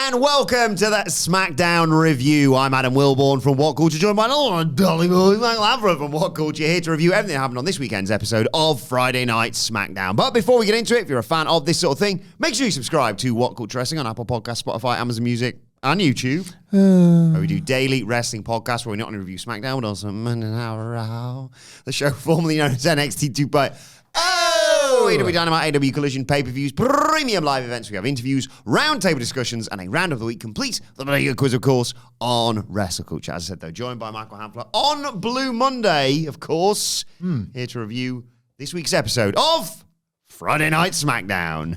And welcome to that SmackDown review. I'm Adam Wilbourn from WhatCulture, joined by Dolly Boy Michael Hamflett from WhatCulture, here to review everything that happened on this weekend's episode of Friday Night SmackDown. But before we get into it, if you're a fan of this sort of thing, make sure you subscribe to WhatCulture Wrestling on Apple Podcasts, Spotify, Amazon Music, and YouTube. Where we do daily wrestling podcasts where we not only review SmackDwn, but also Monday Night Raw, the show formerly known as NXT 2.0. AEW Dynamite, AEW Collision, pay-per-views, premium live events. We have interviews, roundtable discussions, and a round of the week complete. The very good quiz, of course, on WrestleCulture. As I said, though, joined by Michael Hamflett on Blue Monday, of course, here to review this week's episode of Friday Night SmackDown.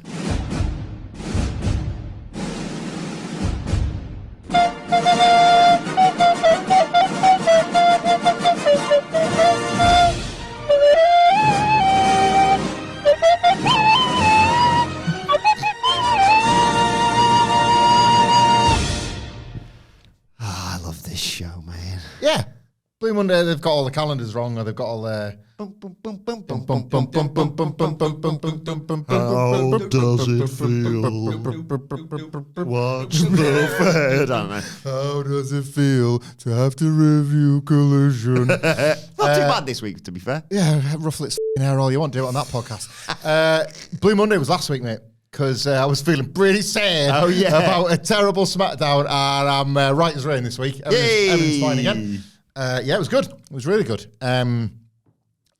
I love this show, man. Yeah. Blue Monday, they've got all the calendars wrong, or they've got all the... How does it feel? Watch the Fed. I don't know. How does it feel to have to review Collision? Not too bad this week, to be fair. Yeah, ruffle its hair all you want, do it on that podcast. Blue Monday was last week, mate, because I was feeling pretty sad about a terrible SmackDown, and I'm right as rain this week. Everything's fine again. Yeah, it was good. It was really good.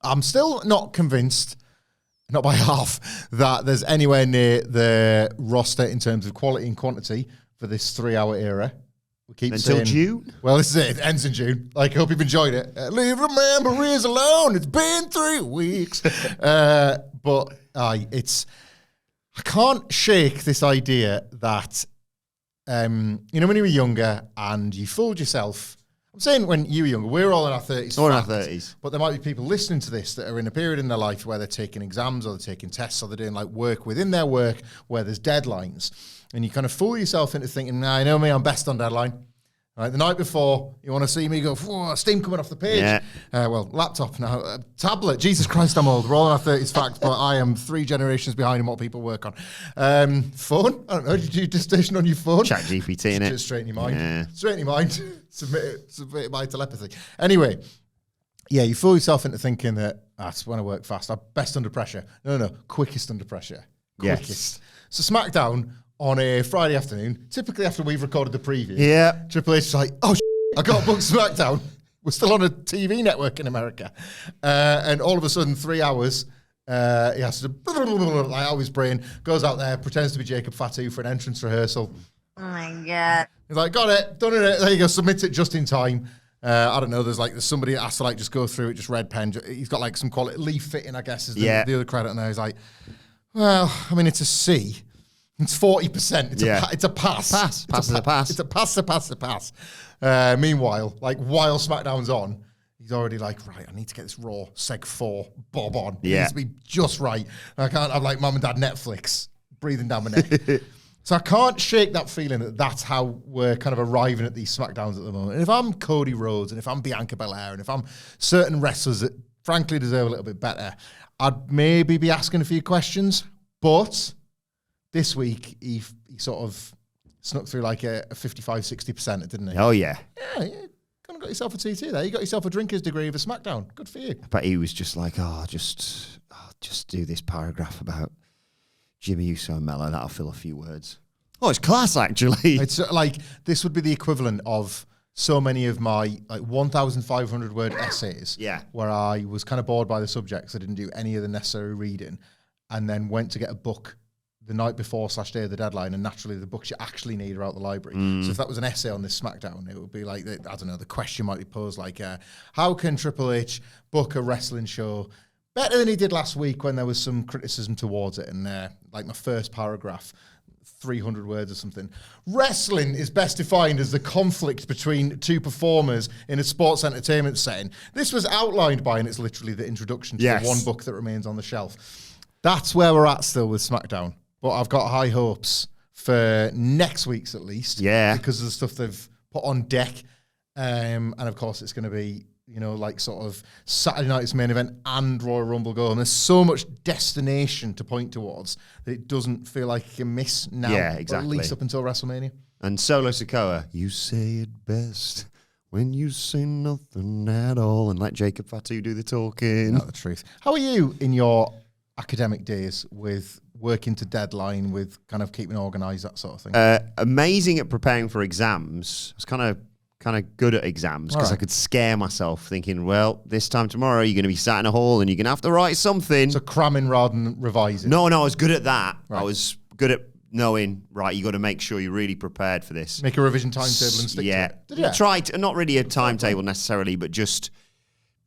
I'm still not convinced, not by half, that there's anywhere near the roster in terms of quality and quantity for this 3-hour era. We keep Until saying, June? Well, this is it. It ends in June. Like, I hope you've enjoyed it. Leave the memories alone. It's been 3 weeks. But I can't shake this idea that, when you were younger and you fooled yourself. I'm saying when you were younger, we're all in our 30s. Or in our 30s. But there might be people listening to this that are in a period in their life where they're taking exams or they're taking tests or they're doing like work within their work where there's deadlines. And you kind of fool yourself into thinking, nah, I know me, I'm best on deadline. Right, the night before, you want to see me go, steam coming off the page. Yeah. Laptop now, tablet. Jesus Christ, I'm old. We're all in our 30s fact, but I am 3 generations behind in what people work on. Phone? I don't know. Did you do station on your phone? Chat GPT, innit? Just straight in your mind. Yeah. Straight in your mind. Submit it by telepathy. Anyway, yeah, you fool yourself into thinking that that's when I work fast. I'm best under pressure. No. Quickest under pressure. Quickest. Yes. So SmackDown on a Friday afternoon, typically after we've recorded the preview. Yeah. Triple H is like, I got booked SmackDown. We're still on a TV network in America. And all of a sudden, 3 hours, he has to, like out of his brain, goes out there, pretends to be Jacob Fatu for an entrance rehearsal. Oh my God. He's like, got it, done it, there you go, submit it just in time. I don't know, there's somebody that has to just go through it, just red pen. He's got some quality, leaf fitting, I guess, is the other credit. And he's like, well, I mean, it's a C. It's 40%. It's a pass. It's a pass. Meanwhile, while SmackDown's on, he's already right, I need to get this Raw Seg 4 bob on. It needs to be just right. I can't have Mum and Dad Netflix breathing down my neck. So I can't shake that feeling that that's how we're kind of arriving at these SmackDowns at the moment. And if I'm Cody Rhodes and if I'm Bianca Belair and if I'm certain wrestlers that frankly deserve a little bit better, I'd maybe be asking a few questions, but... This week, he sort of snuck through a 55-60%, didn't he? Oh, yeah. Yeah, you kind of got yourself a TT there. You got yourself a drinker's degree of a SmackDown. Good for you. But he was just like, just do this paragraph about Jimmy Uso and Melo. That'll fill a few words. Oh, it's class, actually. It's this would be the equivalent of so many of my 1,500 word essays where I was kind of bored by the subjects. I didn't do any of the necessary reading and then went to get a book the night before / day of the deadline, and naturally the books you actually need are out the library. So if that was an essay on this SmackDown, it would be the question might be posed how can Triple H book a wrestling show better than he did last week when there was some criticism towards it? And my first paragraph, 300 words or something. Wrestling is best defined as the conflict between two performers in a sports entertainment setting. This was outlined by, and it's literally the introduction to the one book that remains on the shelf. That's where we're at still with SmackDown. But I've got high hopes for next week's at least. Yeah. Because of the stuff they've put on deck. And of course, it's going to be like sort of Saturday night's main event and Royal Rumble go. And there's so much destination to point towards that it doesn't feel like you can miss now. Yeah, exactly. At least up until WrestleMania. And Solo Sikoa, you say it best when you say nothing at all and let Jacob Fatu do the talking. Not the truth. How are you in your academic days with working to deadline, with kind of keeping organised, that sort of thing? Amazing at preparing for exams. I was kind of good at exams because I could scare myself thinking, well, this time tomorrow you're going to be sat in a hall and you're going to have to write something. So cramming rather than revising? No, I was good at that. Right. I was good at knowing, right, you got to make sure you're really prepared for this. Make a revision timetable and stick to it. Did you? Try to, not really a timetable necessarily, but just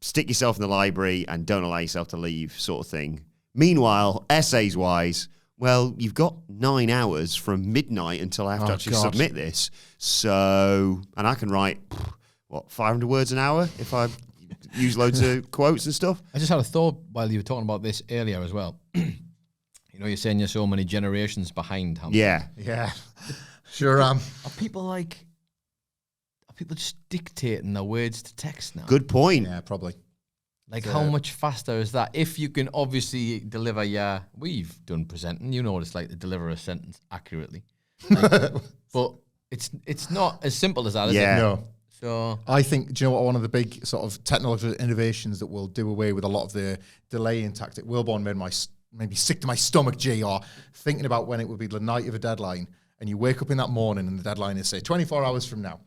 stick yourself in the library and don't allow yourself to leave, sort of thing. Meanwhile, essays-wise, well, you've got 9 hours from midnight until I have to actually submit this. So, and I can write, 500 words an hour if I use loads of quotes and stuff. I just had a thought while you were talking about this earlier as well. You're saying you're so many generations behind. Yeah. Yeah. Sure am. Are people just dictating their words to text now? Good point. Yeah, probably. Like, how much faster is that? If you can obviously deliver we've done presenting, you know what it's like to deliver a sentence accurately. Like, but it's not as simple as that, is it? No. So I think, do you know what, one of the big sort of technological innovations that will do away with a lot of the delaying tactic, Wilbourn made maybe sick to my stomach, G, or thinking about when it would be the night of a deadline, and you wake up in that morning and the deadline is, say, 24 hours from now,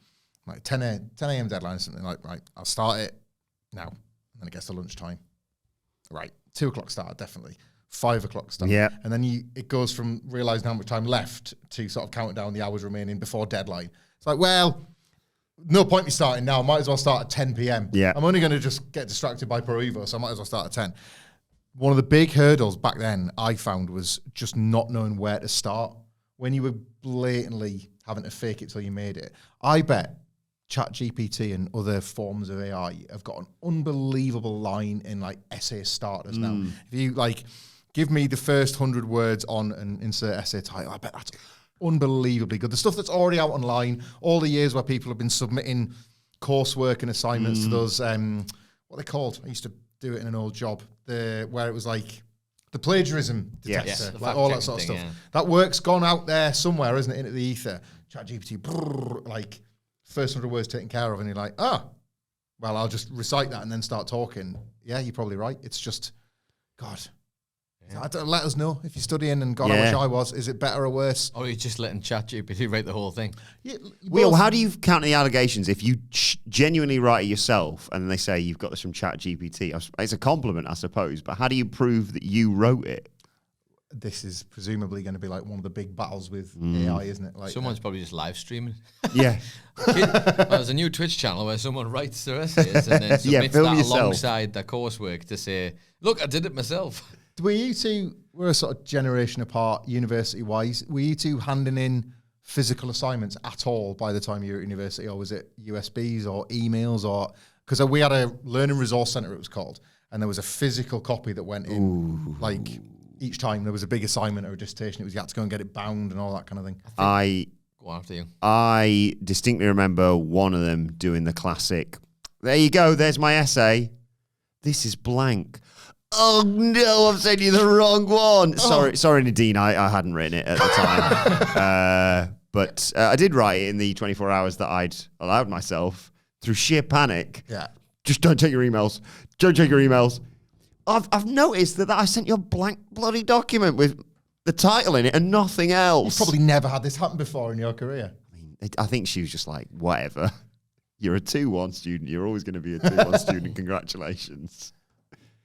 like 10 a.m. deadline, something like, right, I'll start it now. And then it gets to lunchtime. Right, 2 o'clock start, definitely. 5 o'clock start. Yeah. And then it goes from realising how much time left to sort of counting down the hours remaining before deadline. It's like, well, no point me starting now. Might as well start at 10 p.m. Yeah. I'm only going to just get distracted by Pro Evo, so I might as well start at 10. One of the big hurdles back then I found was just not knowing where to start. When you were blatantly having to fake it till you made it, I bet ChatGPT and other forms of AI have got an unbelievable line in like essay starters now. If you give me the first 100 words on an insert essay title, I bet that's unbelievably good. The stuff that's already out online, all the years where people have been submitting coursework and assignments to those, what are they called? I used to do it in an old job, where it was like the plagiarism detector, yes. like all that sort of stuff. Yeah. That work's gone out there somewhere, isn't it, into the ether. ChatGPT, like first 100 words taken care of, and you're like, well, I'll just recite that and then start talking. Yeah, you're probably right. It's just, God. Yeah. Let us know if you're studying, and God, I wish I was. Is it better or worse? Or you're just letting ChatGPT write the whole thing? Yeah, Will, how do you counter the allegations if you genuinely write it yourself and they say you've got this from ChatGPT? It's a compliment, I suppose, but how do you prove that you wrote it? This is presumably going to be like one of the big battles with AI, isn't it? Like someone's probably just live streaming. Yeah. There's a new Twitch channel where someone writes their essays and then submits that alongside their coursework to say, look, I did it myself. Were you two, we're a sort of generation apart, university-wise, were you two handing in physical assignments at all by the time you were at university, or was it USBs or emails? Or because we had a learning resource centre, it was called, and there was a physical copy that went in, like each time there was a big assignment or a dissertation, it was you had to go and get it bound and all that kind of thing. Go on after you. I distinctly remember one of them doing the classic, there you go, there's my essay. This is blank. Oh no, I've sent you the wrong one. Sorry, Nadine, I hadn't written it at the time. But I did write it in the 24 hours that I'd allowed myself through sheer panic. Yeah. Just don't check your emails. Don't check your emails. I've noticed that I sent you a blank bloody document with the title in it and nothing else. You've probably never had this happen before in your career. I think she was just like, whatever. You're a 2-1 student. You're always going to be a 2-1 student. Congratulations.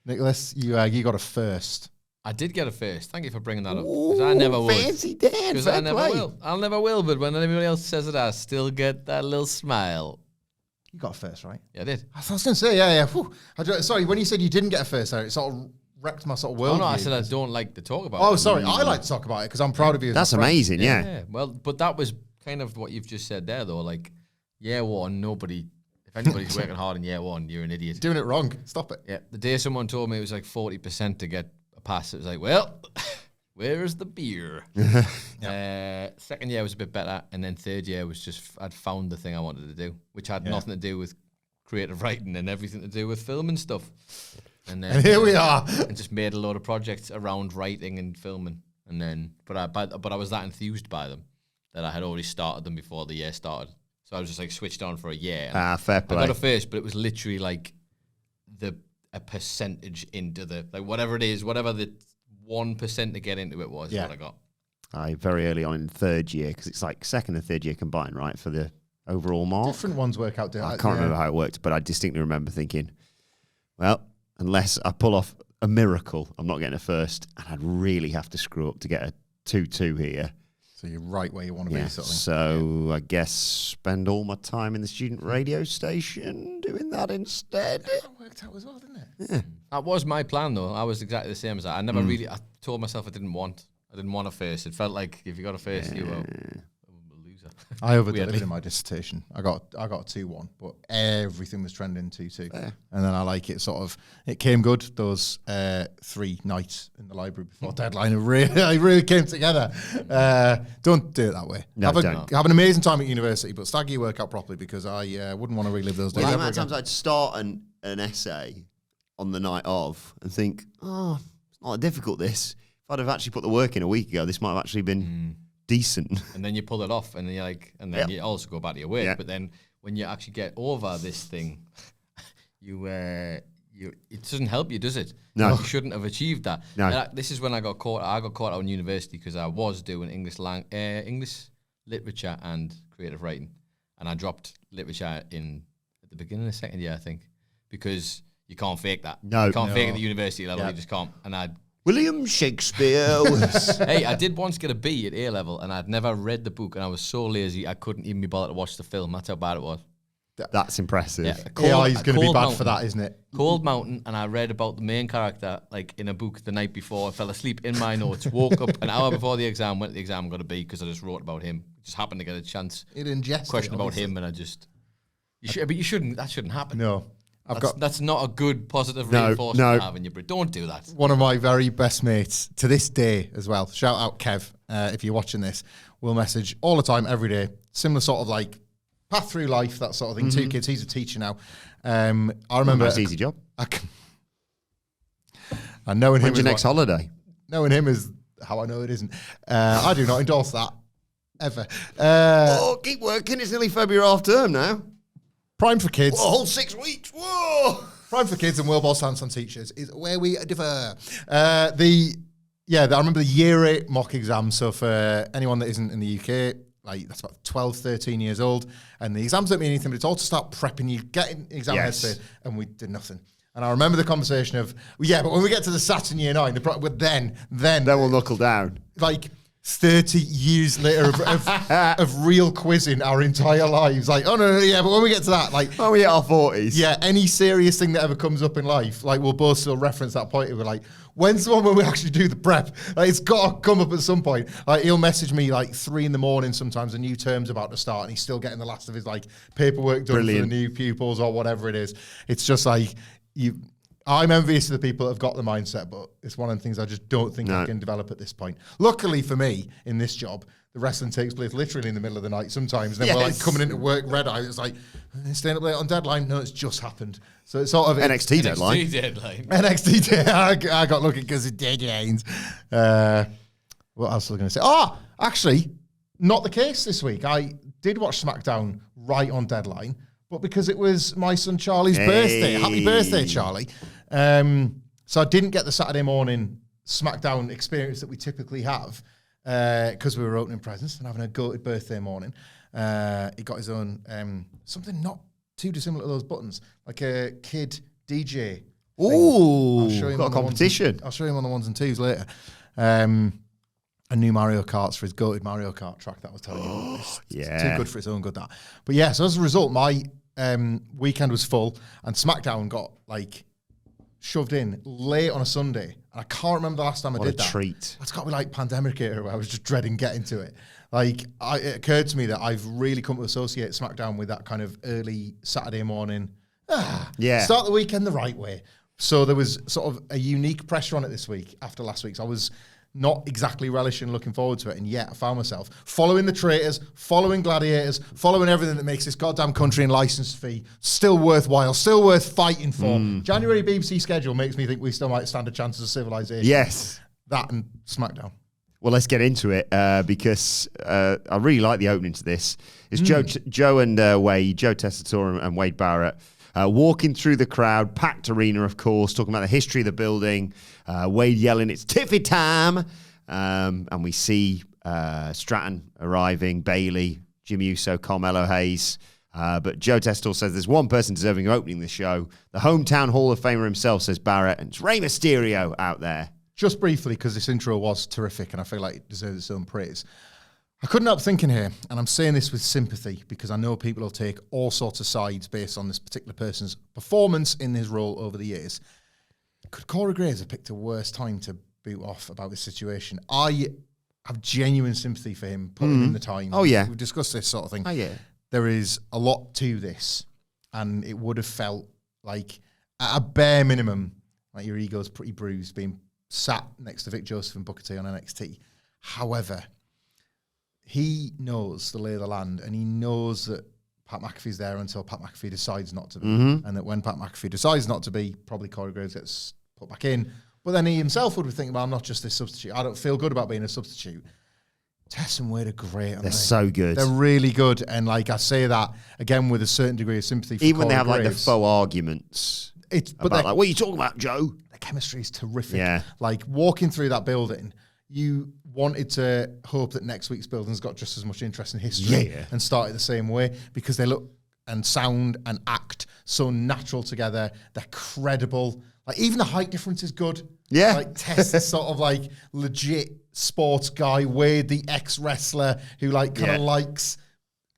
Nicholas, you got a first. I did get a first. Thank you for bringing that up. Because I never would. Fancy Dan. Because I never will. I'll never will, but when anybody else says it, I still get that little smile. You got a first, right? Yeah, I did. I was going to say, yeah. Sorry, when you said you didn't get a first, it sort of wrecked my sort of world. Oh, no, I said I don't like to talk about it. Oh, sorry. I like to talk about it because I'm proud of you. That's amazing, yeah. Well, but that was kind of what you've just said there, though. Like, year one, nobody... If anybody's working hard in year one, you're an idiot. Doing it wrong. Stop it. Yeah. The day someone told me it was like 40% to get a pass, it was like, well, where's the beer? Second year was a bit better, and then third year was just I'd found the thing I wanted to do, which had nothing to do with creative writing and everything to do with film and stuff. And then And here we are. And just made a load of projects around writing and filming. And then, but I was that enthused by them that I had already started them before the year started. So I was just like switched on for a year. Fair play. I got a first, but it was literally like a percentage into the, like whatever it is, whatever the 1% to get into it was what I got. Very early on in third year, because it's like second and third year combined, right, for the overall mark. Different ones work out. I can't remember how it worked, but I distinctly remember thinking, well, unless I pull off a miracle, I'm not getting a first, and I'd really have to screw up to get a 2-2 here. So you're right where you want to be, sort of. So I guess spend all my time in the student radio station doing that instead. That worked out as well, didn't it? Yeah. That was my plan, though. I was exactly the same as that. I never really, I told myself I didn't want a first. It felt like if you got a first, you were a loser. I overdid it in my dissertation. I got a 2-1, but everything was trending 2-2. And then it came good those 3 nights in the library before deadline. It really came together. Don't do it that way. No, don't. Have an amazing time at university, but stagger your work out properly, because I wouldn't want to relive those days. Well, the amount of times I'd start an essay on the night of and think, it's not that difficult, this. If I'd have actually put the work in a week ago, this might have actually been decent. And then you pull it off, and then you're like, and then you also go back to your work. But then when you actually get over this thing, it doesn't help you, does it? No. You shouldn't have achieved that. No. This is when I got caught out in university, because I was doing English literature and creative writing, and I dropped literature at the beginning of the second year, I think, because you can't fake that. No. You can't fake it at the university level. You just can't. And William Shakespeare was... Hey, I did once get a B at A level, and I'd never read the book, and I was so lazy I couldn't even be bothered to watch the film. That's how bad it was. That's impressive. AI is going to be bad for that, isn't it? Cold Mountain, and I read about the main character like in a book the night before. I fell asleep in my notes, woke up an hour before the exam, went to the exam, got a B because I just wrote about him. Just happened to get a chance. Question about him, and but you shouldn't. That shouldn't happen. No. That's not a good positive reinforcement to have in your brain. Don't do that. One of my very best mates to this day as well. Shout out Kev, if you're watching this. We'll message all the time, every day. Similar sort of like path through life, that sort of thing. 2 kids. He's a teacher now. I remember. That's an easy job. And knowing When's him your next holiday? Knowing him is how I know it isn't. I do not endorse that ever. Keep working. It's nearly February half term now. Prime for kids. A whole 6 weeks. Whoa. Prime for kids and Wilbourn Saxton teachers is where we differ. I remember the year 8 mock exam. So for anyone that isn't in the UK, like that's about 12, 13 years old, and the exams don't mean anything, but it's all to start prepping you, getting exam headspace, and we did nothing. And I remember the conversation of, but when we get to the Saturn year 9, then we'll knuckle down. Like 30 years later of real quizzing our entire lives. Like, but when we get to that, like... When we hit our 40s. Yeah, any serious thing that ever comes up in life, like, we'll both still reference that point. We're like, when's the one when we actually do the prep? Like, it's got to come up at some point. Like, he'll message me, like, 3 a.m. sometimes, a new term's about to start, and he's still getting the last of his, like, paperwork done for the new pupils or whatever it is. It's just like, I'm envious of the people that have got the mindset, but it's one of the things I just don't think I can develop at this point. Luckily for me, in this job, the wrestling takes place literally in the middle of the night sometimes. Then we're like coming into work red-eyed. It's like, staying up late on deadline? No, it's just happened. So it's sort of... NXT deadline. NXT deadline. I got lucky because of deadlines. What else was I going to say? Actually, not the case this week. I did watch SmackDown right on deadline, but because it was my son Charlie's birthday. Happy birthday, Charlie. So I didn't get the Saturday morning SmackDown experience that we typically have because we were opening presents and having a goated birthday morning. He got his own, something not too dissimilar to those buttons, like a kid DJ. Ooh, got a competition. I'll show him on the 1s and 2s later. A new Mario Karts for his goated Mario Kart track that I was telling you. It's too good for its own good, that. But yeah, so as a result, my weekend was full, and SmackDown got like shoved in late on a Sunday. And I can't remember the last time I did that. What a treat. It's got to be like pandemic era where I was just dreading getting to it. Like, it occurred to me that I've really come to associate SmackDown with that kind of early Saturday morning. Start the weekend the right way. So there was sort of a unique pressure on it this week after last week's. I was not exactly relishing looking forward to it. And yet I found myself following the traitors, following gladiators, following everything that makes this goddamn country and license fee still worthwhile, still worth fighting for. January BBC schedule makes me think we still might stand a chance as a civilization. Yes. That and SmackDown. Well, let's get into it because I really like the opening to this. It's Joe and Wade, Joe Tessitore and Wade Barrett walking through the crowd, packed arena, of course, talking about the history of the building. Wade yelling, "It's Tiffy time!" And we see Stratton arriving, Bayley, Jimmy Uso, Carmelo Hayes. But Joe Tessitore says there's one person deserving of opening the show. The hometown Hall of Famer himself, says Barrett, and it's Rey Mysterio out there. Just briefly, because this intro was terrific and I feel like it deserves its own praise. I couldn't help thinking here, and I'm saying this with sympathy because I know people will take all sorts of sides based on this particular person's performance in his role over the years. Could Corey Graves have picked a worse time to boot off about this situation? I have genuine sympathy for him putting in the time. Oh, yeah. We've discussed this sort of thing. Oh, yeah. There is a lot to this, and it would have felt like, at a bare minimum, like your ego's pretty bruised being sat next to Vic Joseph and Booker T on NXT. However, he knows the lay of the land, and he knows that Pat McAfee's there until Pat McAfee decides not to be. And that when Pat McAfee decides not to be, probably Corey Graves gets put back in. But then he himself would be thinking, well, I'm not just this substitute. I don't feel good about being a substitute. Tess and Wade are great. They're so good. They're really good. And like I say that, again, with a certain degree of sympathy for Even when Corey they have Graves, like the faux arguments. But like, what are you talking about, Joe? The chemistry is terrific. Yeah. Like walking through that building, you wanted to hope that next week's building's got just as much interest in history and started the same way because they look and sound and act so natural together. They're credible. Like even the height difference is good. Yeah. Like Tess is sort of like legit sports guy. Wade, the ex-wrestler who like kind of likes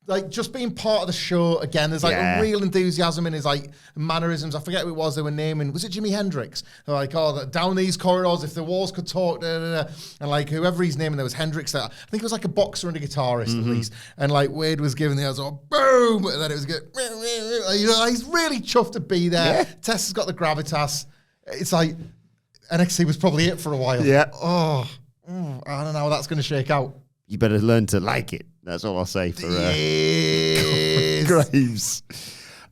like just being part of the show again. There's like a real enthusiasm in his like mannerisms. I forget who it was they were naming. Was it Jimi Hendrix? They're like, oh, down these corridors, if the walls could talk, and like whoever he's naming, there was Hendrix there. I think it was like a boxer and a guitarist at least. And like Wade was giving the sort of boom, and then it was good. You know, he's really chuffed to be there. Yeah. Tess has got the gravitas. It's like NXT was probably it for a while. Yeah. I don't know how that's going to shake out. You better learn to like it. That's all I'll say for Graves.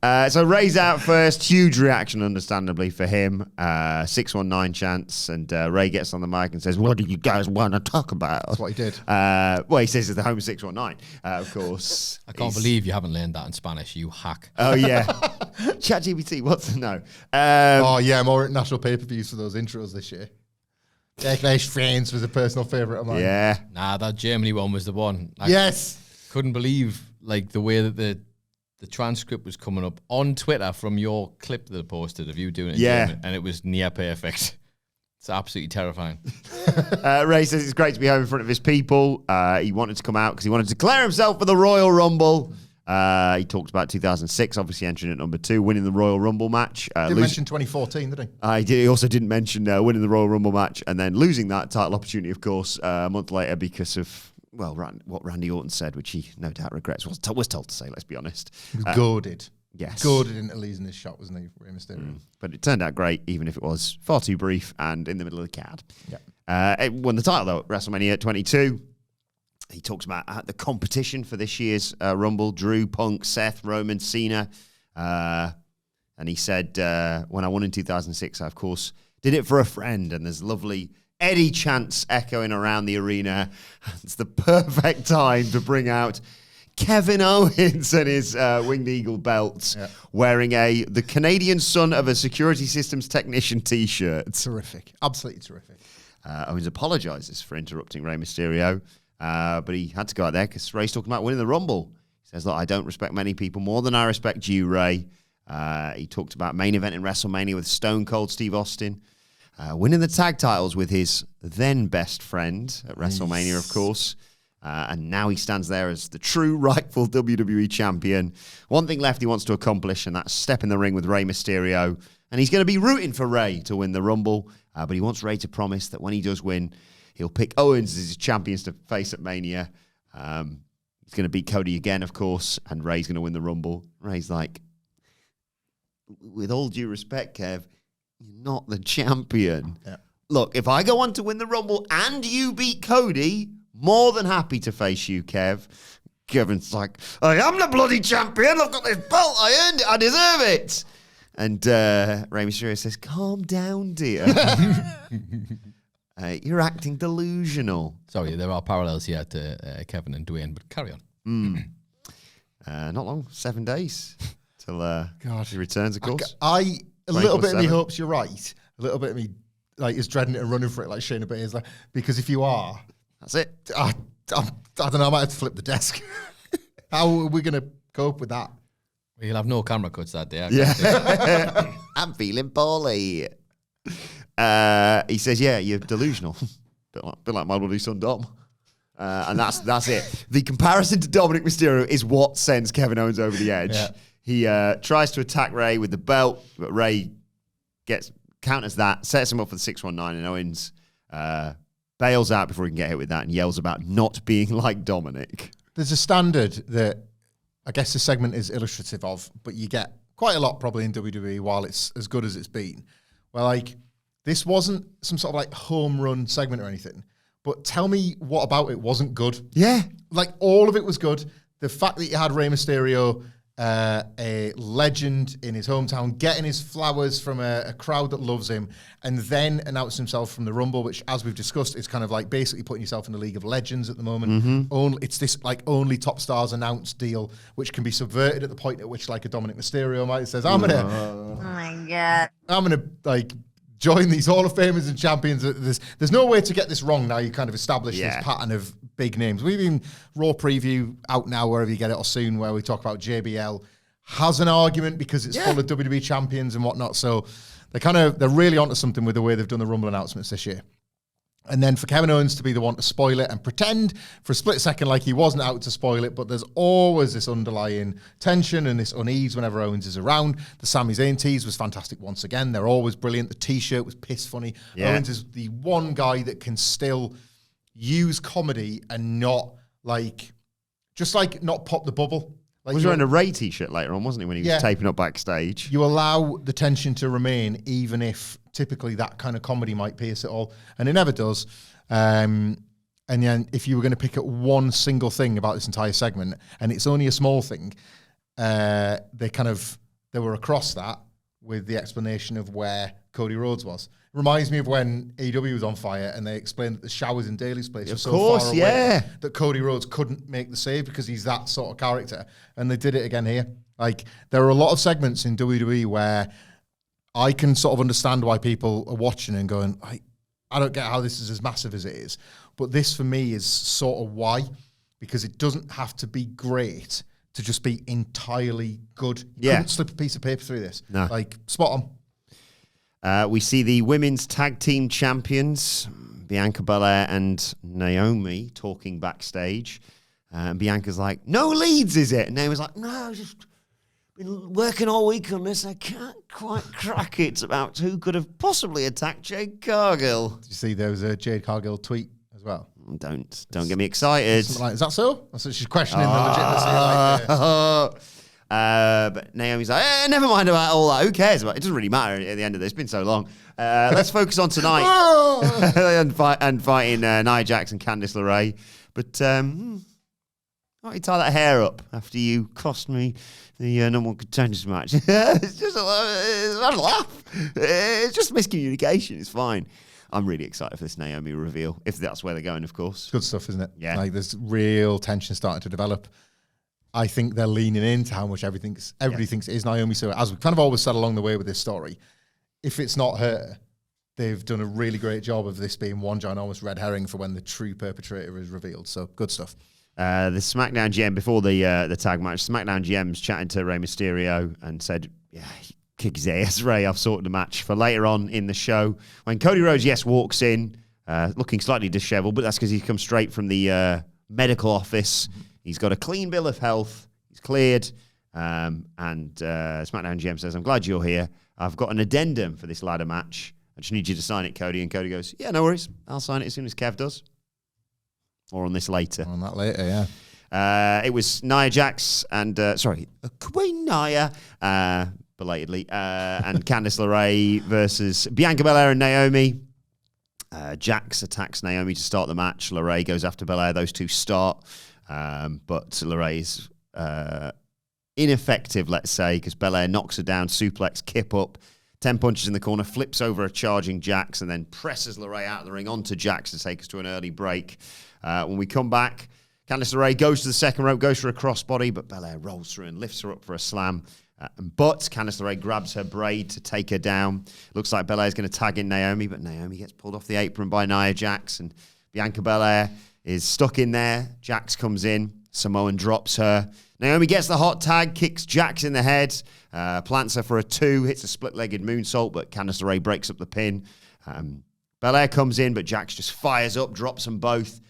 So Ray's out first. Huge reaction, understandably, for him. 619 chance. And Ray gets on the mic and says, what do you guys want to talk about? That's what he did. Well, he says it's the home 619, of course. I can't believe you haven't learned that in Spanish, you hack. Oh, yeah. ChatGPT, what's the no? More national pay-per-views for those intros this year. Clash Friends was a personal favourite of mine. Yeah. Nah, that Germany one was the one. Yes. Couldn't believe like the way that the transcript was coming up on Twitter from your clip that I posted of you doing it in German, and it was near perfect. It's absolutely terrifying. Ray says it's great to be home in front of his people. He wanted to come out because he wanted to declare himself for the Royal Rumble. He talked about 2006, obviously entering at number 2, winning the Royal Rumble match. Didn't mention 2014, did he? He also didn't mention winning the Royal Rumble match and then losing that title opportunity, of course, a month later because of, well, what Randy Orton said, which he no doubt regrets, was told to say, let's be honest. He was goaded. Yes. Goaded into losing his shot, wasn't he, Rey Mysterio? But it turned out great, even if it was far too brief and in the middle of the card. Yeah. It won the title, though, at WrestleMania 22. He talks about the competition for this year's Rumble. Drew, Punk, Seth, Roman, Cena. And he said, when I won in 2006, I, of course, did it for a friend. And there's lovely Eddie chants echoing around the arena. It's the perfect time to bring out Kevin Owens and his Winged Eagle belts, wearing the Canadian son of a security systems technician T-shirt. Terrific. Absolutely terrific. Owens apologizes for interrupting Rey Mysterio. But he had to go out there because Ray's talking about winning the Rumble. He says, look, I don't respect many people more than I respect you, Ray. He talked about main event in WrestleMania with Stone Cold Steve Austin. Winning the tag titles with his then best friend at WrestleMania, of course. And now he stands there as the true rightful WWE champion. One thing left he wants to accomplish, and that's step in the ring with Rey Mysterio. And he's going to be rooting for Ray to win the Rumble. But he wants Ray to promise that when he does win, he'll pick Owens as his champions to face at Mania. He's going to beat Cody again, of course, and Ray's going to win the Rumble. Ray's like, with all due respect, Kev, you're not the champion. Yeah. look, if I go on to win the Rumble and you beat Cody, more than happy to face you, Kev. Kevin's like, I am the bloody champion. I've got this belt. I earned it. I deserve it. And Rey Mysterio says, calm down, dear. You're acting delusional. Sorry, there are parallels here to Kevin and Dwayne, but carry on. Not long, 7 days till he returns, of course. A little bit of me hopes you're right. A little bit of me is dreading it and running for it like Shayna Baszler. Because if you are, that's it. I don't know, I might have to flip the desk. How are we going to cope with that? Well, you'll have no camera cuts that day. Yeah. I'm feeling poorly. He says, yeah, you're delusional. bit like my bloody son Dom. And that's it. The comparison to Dominic Mysterio is what sends Kevin Owens over the edge. Yeah. He tries to attack Rey with the belt, but Rey counters that, sets him up for the 619, and Owens bails out before he can get hit with that and yells about not being like Dominic. There's a standard that I guess this segment is illustrative of, but you get quite a lot probably in WWE while it's as good as it's been. Where this wasn't some sort of home run segment or anything, but tell me what about it wasn't good. Yeah. All of it was good. The fact that you had Rey Mysterio, a legend in his hometown, getting his flowers from a crowd that loves him, and then announce himself from the Rumble, which, as we've discussed, is kind of basically putting yourself in the League of Legends at the moment. It's this only top stars announced deal, which can be subverted at the point at which a Dominic Mysterio might say, I'm gonna join these Hall of Famers and champions. There's no way to get this wrong now. You kind of established this pattern of big names. We've even Raw preview out now, wherever you get it, or soon, where we talk about JBL has an argument because it's full of WWE champions and whatnot. So they're really onto something with the way they've done the Rumble announcements this year. And then for Kevin Owens to be the one to spoil it and pretend for a split second like he wasn't out to spoil it, but there's always this underlying tension and this unease whenever Owens is around. The Sami Zayn tease was fantastic once again. They're always brilliant. The T-shirt was piss funny. Yeah. Owens is the one guy that can still use comedy and not not pop the bubble. He was wearing a Rey T-shirt later on, wasn't he, when he was taping up backstage? You allow the tension to remain, even if typically that kind of comedy might pierce it all, and it never does. And then if you were going to pick up one single thing about this entire segment, and it's only a small thing, they were across that with the explanation of where Cody Rhodes was. It reminds me of when AEW was on fire and they explained that the showers in Daly's place were so far away that Cody Rhodes couldn't make the save because he's that sort of character. And they did it again here. There are a lot of segments in WWE where I can sort of understand why people are watching and going, I don't get how this is as massive as it is. But this for me is sort of why, because it doesn't have to be great to just be entirely good. You couldn't slip a piece of paper through this. No. Spot on. We see the women's tag team champions, Bianca Belair and Naomi, talking backstage. And Bianca's like, no leads, is it? And Naomi's like, no, I've just been working all week on this. I can't quite crack it. It's about who could have possibly attacked Jade Cargill. Did you see there was a Jade Cargill tweet as well? Don't get me excited. Is that so? That's what she's questioning the legitimacy. But Naomi's like, never mind about all that. Who cares? It doesn't really matter at the end of this. It's been so long. Let's focus on tonight and fighting Nia Jax and Candice LeRae. But why don't you tie that hair up after you cost me the number one contenders match? It's just a laugh. It's just miscommunication. It's fine. I'm really excited for this Naomi reveal, if that's where they're going, of course. Good stuff, isn't it? Yeah. There's real tension starting to develop. I think they're leaning into how much everybody thinks it is Naomi. So as we've kind of always said along the way with this story, if it's not her, they've done a really great job of this being one ginormous red herring for when the true perpetrator is revealed. So good stuff. The SmackDown GM, before the tag match, SmackDown GM's chatting to Rey Mysterio and said, kick his ass, Rey, I've sorted the match for later on in the show. When Cody Rhodes, walks in, looking slightly disheveled, but that's because he's come straight from the medical office. He's got a clean bill of health. He's cleared. And SmackDown GM says, I'm glad you're here. I've got an addendum for this ladder match. I just need you to sign it, Cody. And Cody goes, yeah, no worries. I'll sign it as soon as Kev does. More on this later. On that later, yeah. It was Nia Jax and, Queen Nia, belatedly, and Candice LeRae versus Bianca Belair and Naomi. Jax attacks Naomi to start the match. LeRae goes after Belair. Those two start. But LeRae is ineffective, let's say, because Belair knocks her down, suplex, kip up, 10 punches in the corner, flips over a charging Jax, and then presses LeRae out of the ring onto Jax to take us to an early break. When we come back, Candice LeRae goes to the second rope, goes for a crossbody, but Belair rolls through and lifts her up for a slam. But Candice LeRae grabs her braid to take her down. Looks like Belair's going to tag in Naomi, but Naomi gets pulled off the apron by Nia Jax, and Bianca Belair is stuck in there. Jax comes in. Samoan drops her. Naomi gets the hot tag, kicks Jax in the head, plants her for a 2, hits a split-legged moonsault, but Candice LeRae breaks up the pin. Belair comes in, but Jax just fires up, drops them both.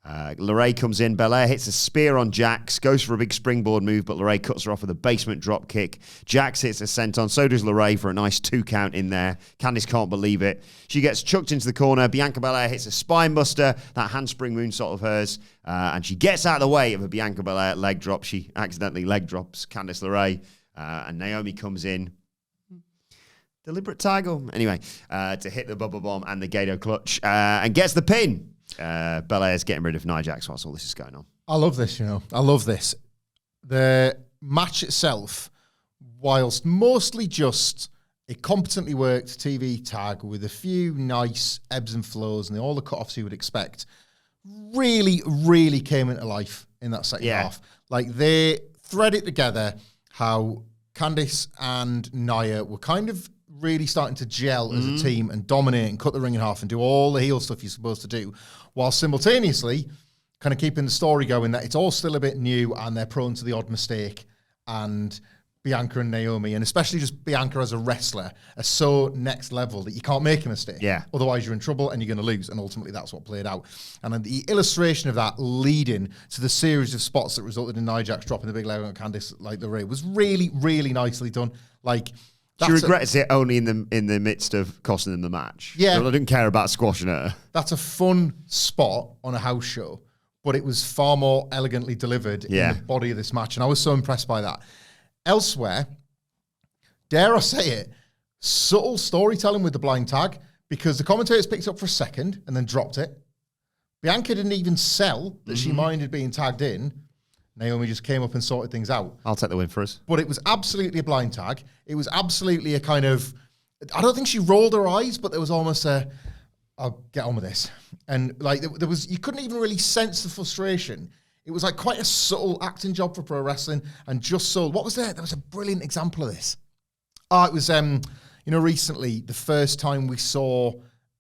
LeRae comes in. Belair hits a spear on Jax, goes for a big springboard move, but LeRae cuts her off with a basement drop kick. Jax hits a senton, so does LeRae for a nice 2 count in there. Candice can't believe it. She gets chucked into the corner. Bianca Belair hits a spine buster, that handspring moonsault of hers, and she gets out of the way of a Bianca Belair leg drop. She accidentally leg drops Candice LeRae, and Naomi comes in. Deliberate taggle. Anyway, to hit the bubble bomb and the Gato clutch, and gets the pin. Belair's getting rid of Nia Jax whilst all this is going on. I love this, I love this. The match itself, whilst mostly just a competently worked TV tag with a few nice ebbs and flows and all the cut-offs you would expect, really, really came into life in that second half. Like, they thread it together how Candice and Nia were kind of really starting to gel as a team and dominate and cut the ring in half and do all the heel stuff you're supposed to do, while simultaneously kind of keeping the story going that it's all still a bit new and they're prone to the odd mistake. And Bianca and Naomi, and especially just Bianca as a wrestler, are so next level that you can't make a mistake. Yeah. Otherwise you're in trouble and you're going to lose. And ultimately that's what played out. And then the illustration of that leading to the series of spots that resulted in Nia Jax dropping the big leg on Candice like LeRae was really, really nicely done. Like, she regrets it only in the midst of costing them the match. Yeah. So I didn't care about squashing her. That's a fun spot on a house show, but it was far more elegantly delivered in the body of this match, and I was so impressed by that. Elsewhere, dare I say it, subtle storytelling with the blind tag, because the commentators picked it up for a second and then dropped it. Bianca didn't even sell that she minded being tagged in. Naomi just came up and sorted things out. I'll take the win for us. But it was absolutely a blind tag. It was absolutely a kind of, I don't think she rolled her eyes, but there was almost a, I'll get on with this. And like there was, you couldn't even really sense the frustration. It was like quite a subtle acting job for pro wrestling and just so, what was there? There was a brilliant example of this. It was, recently, the first time we saw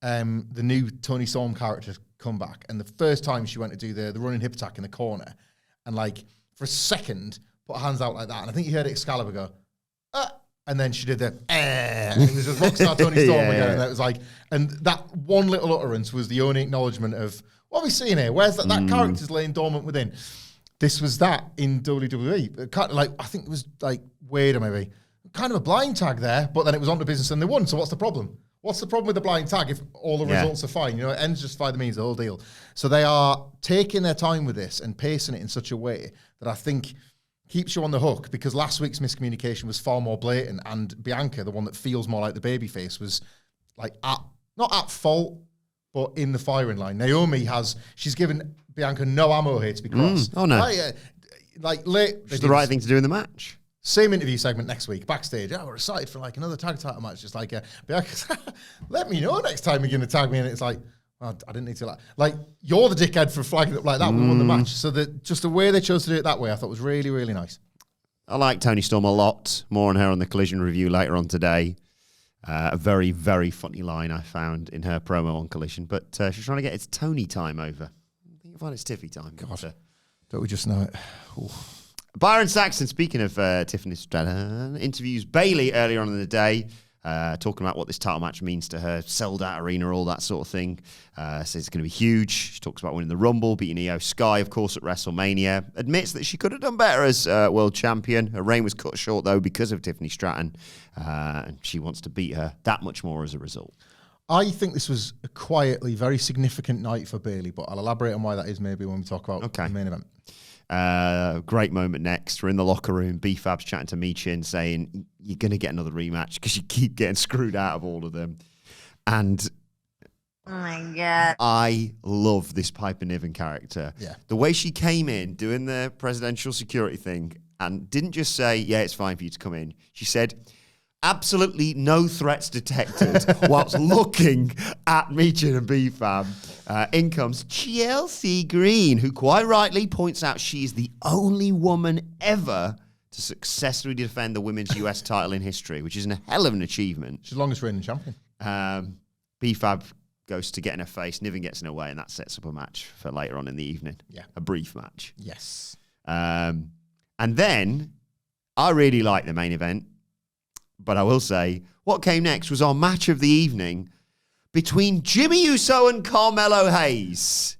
the new Toni Storm character come back, and the first time she went to do the running hip attack in the corner, and like for a second put her hands out like that, and I think you heard Excalibur go, and then she did the and it was just Rockstar Toni Storm again, and it was like, and that one little utterance was the only acknowledgement of what are we seeing here? Where's that character's laying dormant within? This was that in WWE. Kind of like, I think it was like Wade maybe, kind of a blind tag there, but then it was on to business and they won. So what's the problem? What's the problem with the blind tag if all the results are fine? It ends justify the means, the whole deal. So they are taking their time with this and pacing it in such a way that I think keeps you on the hook, because last week's miscommunication was far more blatant, and Bianca, the one that feels more like the babyface, was like not at fault, but in the firing line. Naomi she's given Bianca no ammo here to be crossed. Oh no. It's the right thing to do in the match. Same interview segment next week, backstage. We're excited for like another tag title match. Just like, Bianca, let me know next time you're going to tag me. And it's like, well, I didn't need to like you're the dickhead for flagging up like that. We won the match. So just the way they chose to do it that way, I thought was really, really nice. I like Toni Storm a lot. More on her on the Collision review later on today. A very, very funny line I found in her promo on Collision. But she's trying to get its Tony time over. I think you'll find it's Tiffy time. God, don't we just know it? Ooh. Byron Saxton, speaking of Tiffany Stratton, interviews Bayley earlier on in the day, talking about what this title match means to her, sold out arena, all that sort of thing. Says it's going to be huge. She talks about winning the Rumble, beating Io Sky, of course, at WrestleMania. Admits that she could have done better as world champion. Her reign was cut short, though, because of Tiffany Stratton, and she wants to beat her that much more as a result. I think this was a quietly very significant night for Bayley, but I'll elaborate on why that is maybe when we talk about the main event. Great moment next. We're in the locker room. B-Fab's chatting to Michin, saying, you're going to get another rematch because you keep getting screwed out of all of them. And Oh my God. I love this Piper Niven character. Yeah. The way she came in doing the presidential security thing and didn't just say, yeah, it's fine for you to come in. She said, absolutely no threats detected whilst looking at Michin and B-Fab. In comes Chelsea Green, who quite rightly points out she is the only woman ever to successfully defend the women's US title in history, which is a hell of an achievement. She's the longest reigning champion. B-Fab goes to get in her face, Niven gets in her way, and that sets up a match for later on in the evening. Yeah. A brief match. Yes. And then, I really like the main event, but I will say, what came next was our match of the evening between Jimmy Uso and Carmelo Hayes.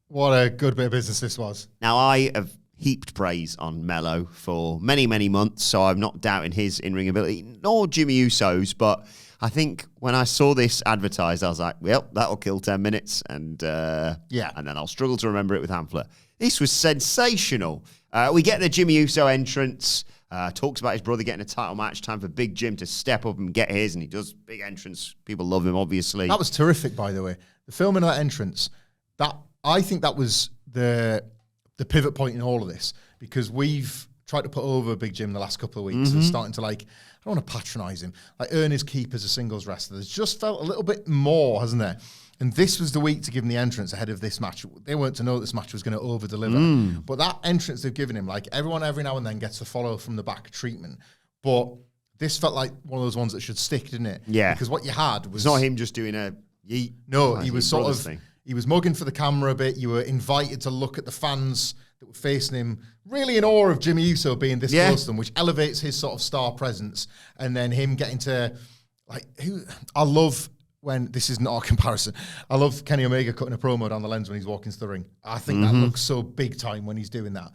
What a good bit of business this was. Now, I have heaped praise on Melo for many, many months, so I'm not doubting his in-ring ability, nor Jimmy Uso's, but I think when I saw this advertised, I was like, well, that'll kill 10 minutes, and and then I'll struggle to remember it with Hamflett. This was sensational. We get the Jimmy Uso entrance, talks about his brother getting a title match, time for Big Jim to step up and get his, and he does big entrance. People love him, obviously. That was terrific, by the way. The filming of that entrance, I think that was the pivot point in all of this, because we've tried to put over Big Jim the last couple of weeks and starting to, like, I don't want to patronize him, like, earn his keep as a singles wrestler. There's just felt a little bit more, hasn't there? And this was the week to give him the entrance ahead of this match. They weren't to know that this match was going to over-deliver. But that entrance they've given him, like, everyone every now and then gets the follow from the back treatment. But this felt like one of those ones that should stick, didn't it? Yeah. Because what you had was... It's not him just doing a yeet. No, he was sort of... Thing. He was mugging for the camera a bit. You were invited to look at the fans that were facing him, really in awe of Jimmy Uso being this close to them, which elevates his sort of star presence. And then him getting to, like, I love when, this is not a comparison, I love Kenny Omega cutting a promo down the lens when he's walking to the ring. I think that looks so big time when he's doing that.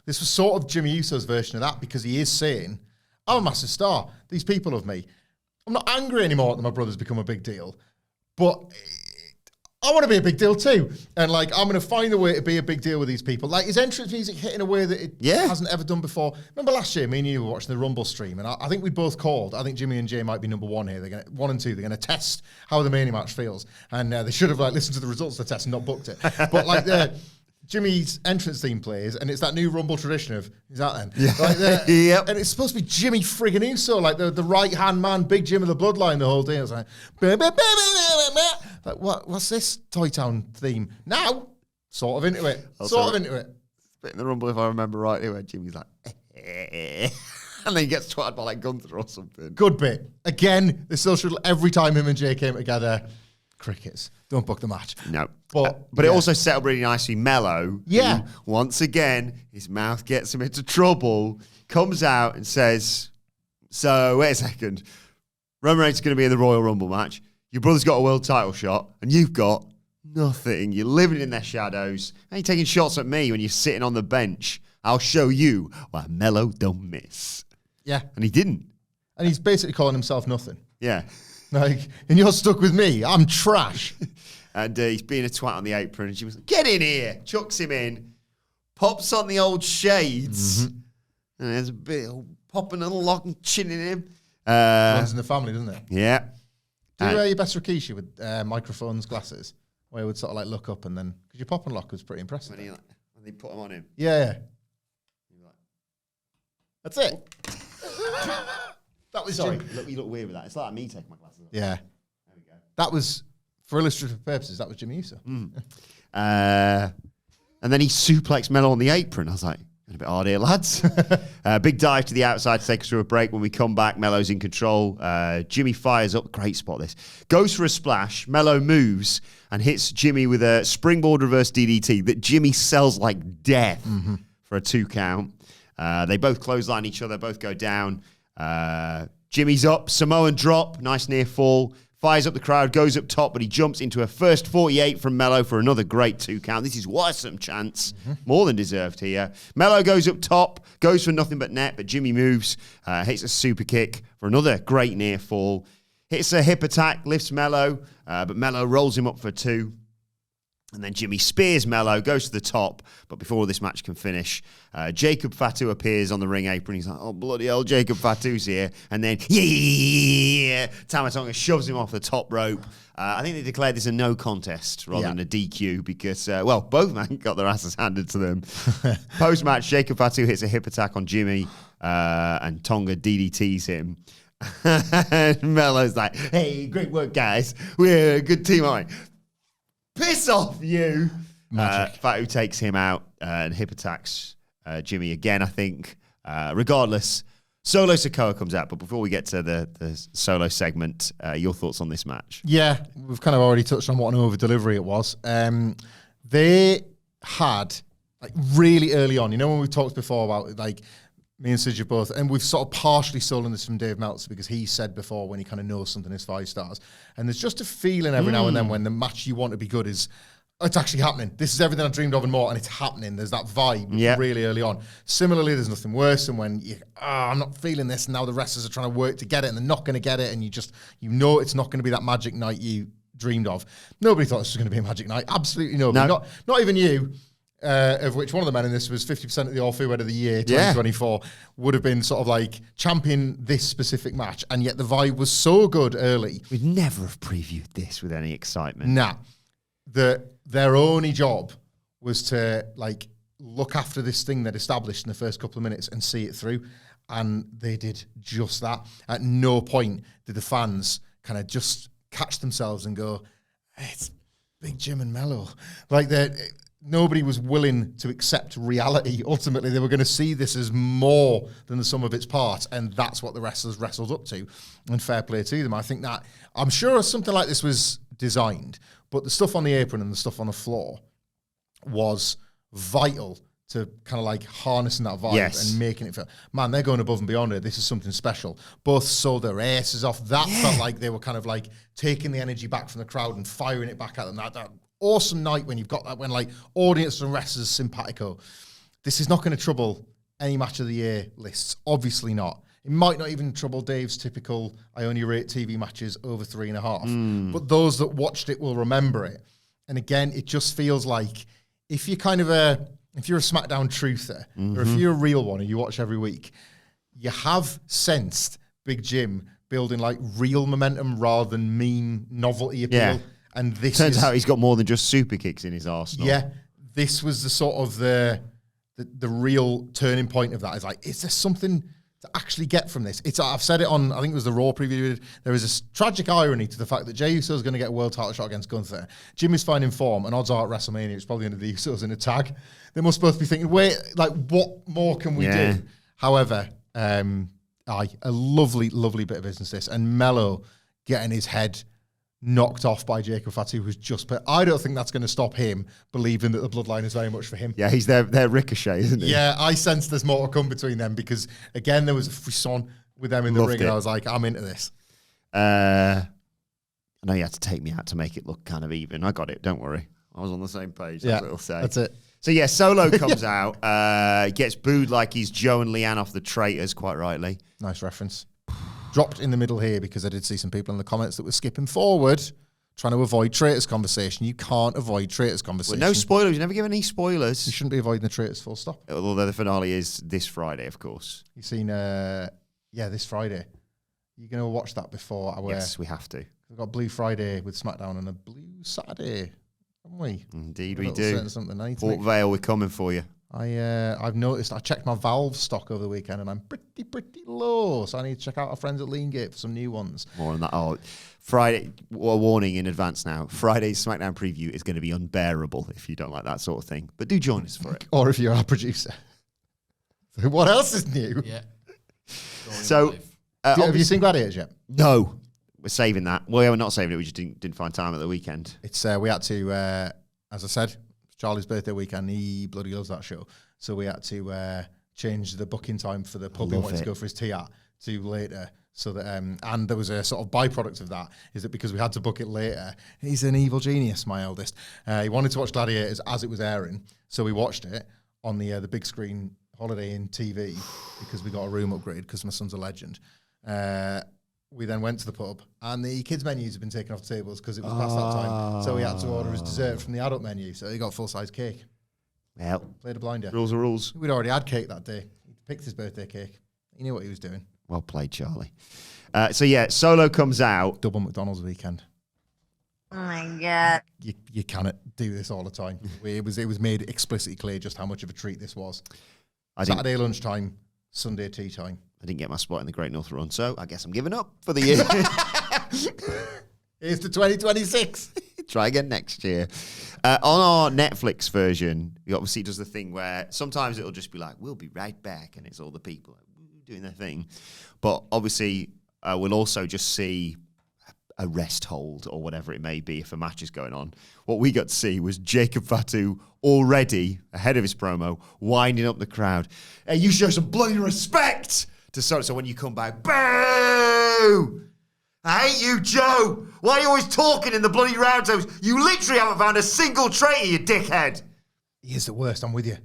This was sort of Jimmy Uso's version of that, because he is saying, I'm a massive star. These people love me. I'm not angry anymore that my brother's become a big deal, but I want to be a big deal too. And, like, I'm going to find a way to be a big deal with these people. Like, his entrance music hit in a way that it hasn't ever done before. Remember last year, me and you were watching the Rumble stream, and I think we both called. I think Jimmy and Jay might be number one here. They're going to, 1 and 2, they're going to test how the Mania match feels. And they should have, like, listened to the results of the test and not booked it. But, like, Jimmy's entrance theme plays, and it's that new Rumble tradition of, is that then? Yeah. Like, and it's supposed to be Jimmy friggin' Uso, like the right-hand man, Big Jim of the Bloodline the whole day. It was like, what's this Toy Town theme? Now, sort of into it. Bit in the Rumble, if I remember rightly, where Jimmy's like, and then he gets twatted by, like, Gunther or something. Good bit. Again, the social, every time him and Jay came together, crickets. Don't book the match. No. But it also set up really nicely. Melo, who, once again, his mouth gets him into trouble, comes out and says, so, wait a second. Roman Reigns is going to be in the Royal Rumble match. Your brother's got a world title shot, and you've got nothing. You're living in their shadows. And you're taking shots at me when you're sitting on the bench. I'll show you why Melo don't miss. Yeah. And he didn't. And he's basically calling himself nothing. Yeah. Like, and you're stuck with me. I'm trash. And he's being a twat on the apron. And she was like, get in here. Chucks him in. Pops on the old shades. And there's a bit of popping and locking, chinning him. Runs in the family, doesn't it? Yeah. Do your best Rikishi with microphones, glasses, where he would sort of, like, look up and then, because your pop and lock was pretty impressive. When they put him on him. Yeah. That's it. That was Sorry, you look weird with that. It's like me taking my glasses off. Yeah. There we go. That was, for illustrative purposes, that was Jimmy Uso. And then he suplexed Melo on the apron. I was like, a bit hard here, lads. Big dive to the outside to take us through a break. When we come back, Melo's in control. Jimmy fires up. Great spot, this. Goes for a splash. Melo moves and hits Jimmy with a springboard reverse DDT that Jimmy sells like death for a 2 count. They both clothesline each other, both go down. Jimmy's up, Samoan drop, nice near fall, fires up the crowd, goes up top, but he jumps into a first 48 from Melo for another great 2 count. This is some chance, more than deserved here. Melo goes up top, goes for nothing but net, but Jimmy moves, hits a super kick for another great near fall, hits a hip attack, lifts Melo, but Melo rolls him up for 2. And then Jimmy spears Melo, goes to the top, but before this match can finish, Jacob Fatu appears on the ring apron. He's like, oh, bloody hell, Jacob Fatu's here. And then, Tama Tonga shoves him off the top rope. I think they declared this a no contest rather than a DQ because, both men got their asses handed to them. Post-match, Jacob Fatu hits a hip attack on Jimmy, and Tonga DDTs him. And Melo's like, hey, great work, guys. We're a good team, aren't we? Piss off, you! Fatu takes him out and hip attacks Jimmy again, I think. Regardless, Solo Sikoa comes out. But before we get to the Solo segment, your thoughts on this match? Yeah, we've kind of already touched on what an over-delivery it was. They had, like, really early on, you know when we talked before about, like, me and Sid both, and we've sort of partially stolen this from Dave Meltzer because he said before when he kind of knows something is 5 stars. And there's just a feeling every now and then when the match you want to be good is, it's actually happening. This is everything I dreamed of and more, and it's happening. There's that vibe really early on. Similarly, there's nothing worse than when I'm not feeling this, and now the wrestlers are trying to work to get it, and they're not going to get it, and you know it's not going to be that magic night you dreamed of. Nobody thought this was going to be a magic night. Absolutely nobody. No. Not even you. Of which one of the men in this was 50% of the All-Food of the Year, 2024, would have been sort of like champion this specific match, and yet the vibe was so good early. We'd never have previewed this with any excitement. Nah. Their only job was to, like, look after this thing they'd established in the first couple of minutes and see it through, and they did just that. At no point did the fans kind of just catch themselves and go, hey, it's Big Jim and Melo. Like, nobody was willing to accept reality. Ultimately, they were going to see this as more than the sum of its parts, and that's what the wrestlers wrestled up to, and fair play to them. I think that, I'm sure something like this was designed, but the stuff on the apron and the stuff on the floor was vital to kind of like harnessing that vibe and making it feel, man, they're going above and beyond it. This is something special. Both sold their aces off. That felt like they were kind of like taking the energy back from the crowd and firing it back at them. That awesome night when you've got that, when like audience and wrestlers simpatico. This is not going to trouble any match of the year lists. Obviously not. It might not even trouble Dave's typical, I only rate TV matches over 3.5. But those that watched it will remember it. And again, it just feels like if you're kind of if you're a SmackDown truther, or if you're a real one and you watch every week, you have sensed Big Jim building like real momentum rather than meme novelty appeal. Yeah. And this turns out he's got more than just super kicks in his arsenal. Yeah, this was the sort of the real turning point of that. Is like, is there something to actually get from this? I've said it on, I think it was the Raw preview. There is a tragic irony to the fact that Jey Uso is going to get a world title shot against Gunther. Jim is finding form, and odds are at WrestleMania it's probably going to be the Usos in a tag. They must both be thinking, wait, like what more can we do? However, a lovely, lovely bit of business this, and Melo getting his head knocked off by Jacob Fatu, who's just... I don't think that's going to stop him believing that the bloodline is very much for him. Yeah, he's their Ricochet, isn't he? Yeah, I sense there's more to come between them because, again, there was a frisson with them in the ring, and I was like, I'm into this. I know you had to take me out to make it look kind of even. I got it, don't worry. I was on the same page, that's what it'll say. That's it. So, yeah, Solo comes out, gets booed like he's Joe and Leanne off the Traitors, quite rightly. Nice reference. Dropped in the middle here because I did see some people in the comments that were skipping forward, trying to avoid Traitors conversation. You can't avoid Traitors conversation. Well, no spoilers. You never give any spoilers. You shouldn't be avoiding the Traitors, full stop. Although the finale is this Friday, of course. You've seen, this Friday. You're going to watch that before our... Yes, we have to. We've got Blue Friday with SmackDown and a Blue Saturday, haven't we? Indeed we do. Something nice. Port Vale, we're coming for you. I've noticed, I checked my Valve stock over the weekend and I'm pretty low. So I need to check out our friends at Leangate for some new ones. More on that. Oh, Friday, a warning in advance now. Friday's SmackDown preview is going to be unbearable if you don't like that sort of thing. But do join us for it. Or if you're our producer. What else is new? Yeah. So, have you seen Gladiators yet? No. We're saving that. Well, yeah, we're not saving it. We just didn't find time at the weekend. It's we had to, as I said, Charlie's birthday weekend. He bloody loves that show. So we had to change the booking time for the pub he wanted to go for his tea at to later. So that and there was a sort of byproduct of that is that because we had to book it later, he's an evil genius, my eldest. He wanted to watch Gladiators as it was airing, so we watched it on the big screen Holiday Inn TV because we got a room upgrade because my son's a legend. we then went to the pub, and the kids' menus had been taken off the tables because it was past that time. So he had to order his dessert from the adult menu. So he got full-size cake. Well, played a blinder. Rules are rules. We'd already had cake that day. He picked his birthday cake. He knew what he was doing. Well played, Charlie. Solo comes out. Double McDonald's weekend. Oh my God. You cannot do this all the time. It was made explicitly clear just how much of a treat this was. Saturday lunchtime, Sunday tea time. I didn't get my spot in the Great North Run, so I guess I'm giving up for the year. Here's to 2026. Try again next year. On our Netflix version, it obviously does the thing where sometimes it'll just be like, we'll be right back, and it's all the people doing their thing. But obviously, we'll also just see a rest hold or whatever it may be if a match is going on. What we got to see was Jacob Fatu already, ahead of his promo, winding up the crowd. Hey, you show some bloody respect to so when you come back, boo! I hate you, Joe! Why are you always talking in the bloody round tables? You literally haven't found a single traitor, you dickhead! He is the worst, I'm with you.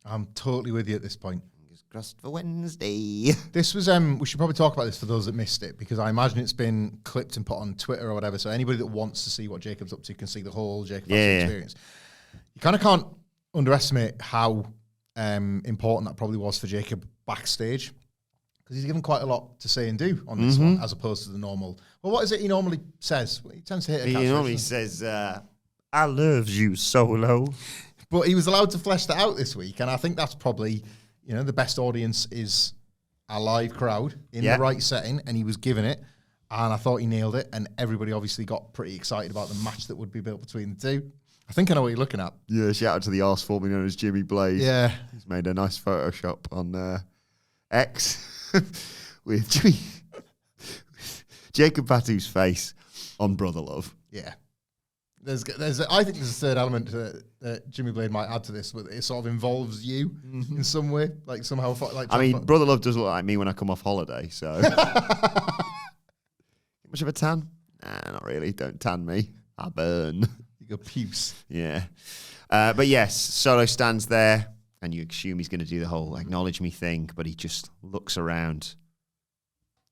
I'm totally with you at this point. Crossed for Wednesday. This was, we should probably talk about this for those that missed it, because I imagine it's been clipped and put on Twitter or whatever, so anybody that wants to see what Jacob's up to can see the whole Jacob experience. You kind of can't underestimate how important that probably was for Jacob backstage, because he's given quite a lot to say and do on this one, as opposed to the normal. Well, what is it he normally says? He tends to hit a catchphrase. He normally says, I love you, Solo. But he was allowed to flesh that out this week, and I think that's probably... the best audience is a live crowd in the right setting, and he was given it, and I thought he nailed it, and everybody obviously got pretty excited about the match that would be built between the two. I think I know what you're looking at. Yeah, shout out to the arse formerly known as Jimmy Blade. Yeah. He's made a nice Photoshop on X with Jacob Fatu's face on Brother Love. Yeah. I think there's a third element that Jimmy Blade might add to this, but it sort of involves you in some way, like somehow. Brother Love does look like me when I come off holiday, so. Much of a tan? Nah, not really. Don't tan me. I burn. You go puce. Yeah. But yes, Solo stands there, and you assume he's going to do the whole acknowledge me thing, but he just looks around,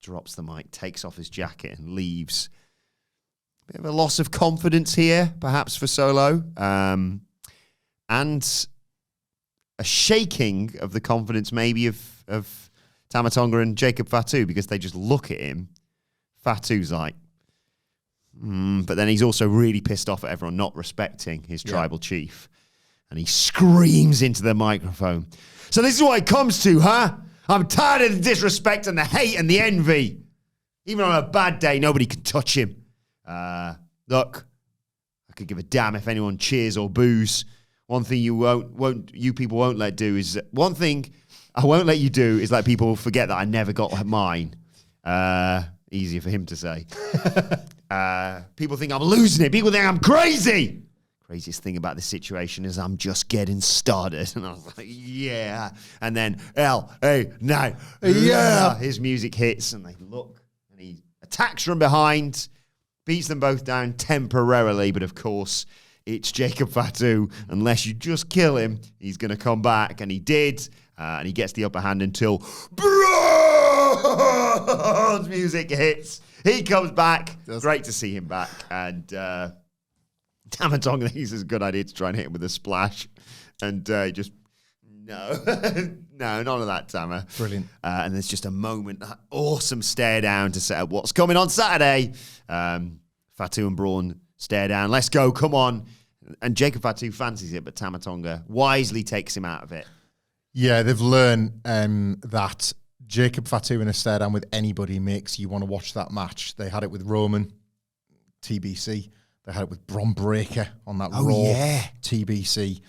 drops the mic, takes off his jacket, and leaves. Bit of a loss of confidence here, perhaps, for Solo. And a shaking of the confidence maybe of Tama Tonga and Jacob Fatu, because they just look at him. Fatu's like, but then he's also really pissed off at everyone not respecting his tribal chief. And he screams into the microphone. So this is what it comes to, huh? I'm tired of the disrespect and the hate and the envy. Even on a bad day, nobody can touch him. Look, I could give a damn if anyone cheers or boos. One thing you people won't let do is one thing I won't let you do is let people forget that I never got mine. Easier for him to say. People think I'm losing it. People think I'm crazy. Craziest thing about this situation is I'm just getting started. And I was like, yeah. And then L-A-9, yeah. His music hits and they look and he attacks from behind. Beats them both down temporarily, but of course, it's Jacob Fatu. Unless you just kill him, he's going to come back, and he did, and he gets the upper hand until bronze music hits. He comes back. Great to see him back, and Tama Tonga thinks it's a good idea to try and hit him with a splash, and just no, none of that, Tama. Brilliant. And there's just a moment, that awesome stare down to set up what's coming on Saturday. Fatu and Braun stare down. Let's go, come on. And Jacob Fatu fancies it, but Tama Tonga wisely takes him out of it. Yeah, they've learned that Jacob Fatu in a stare down with anybody makes you want to watch that match. They had it with Roman, TBC. They had it with Bron Breakker on that Raw, TBC.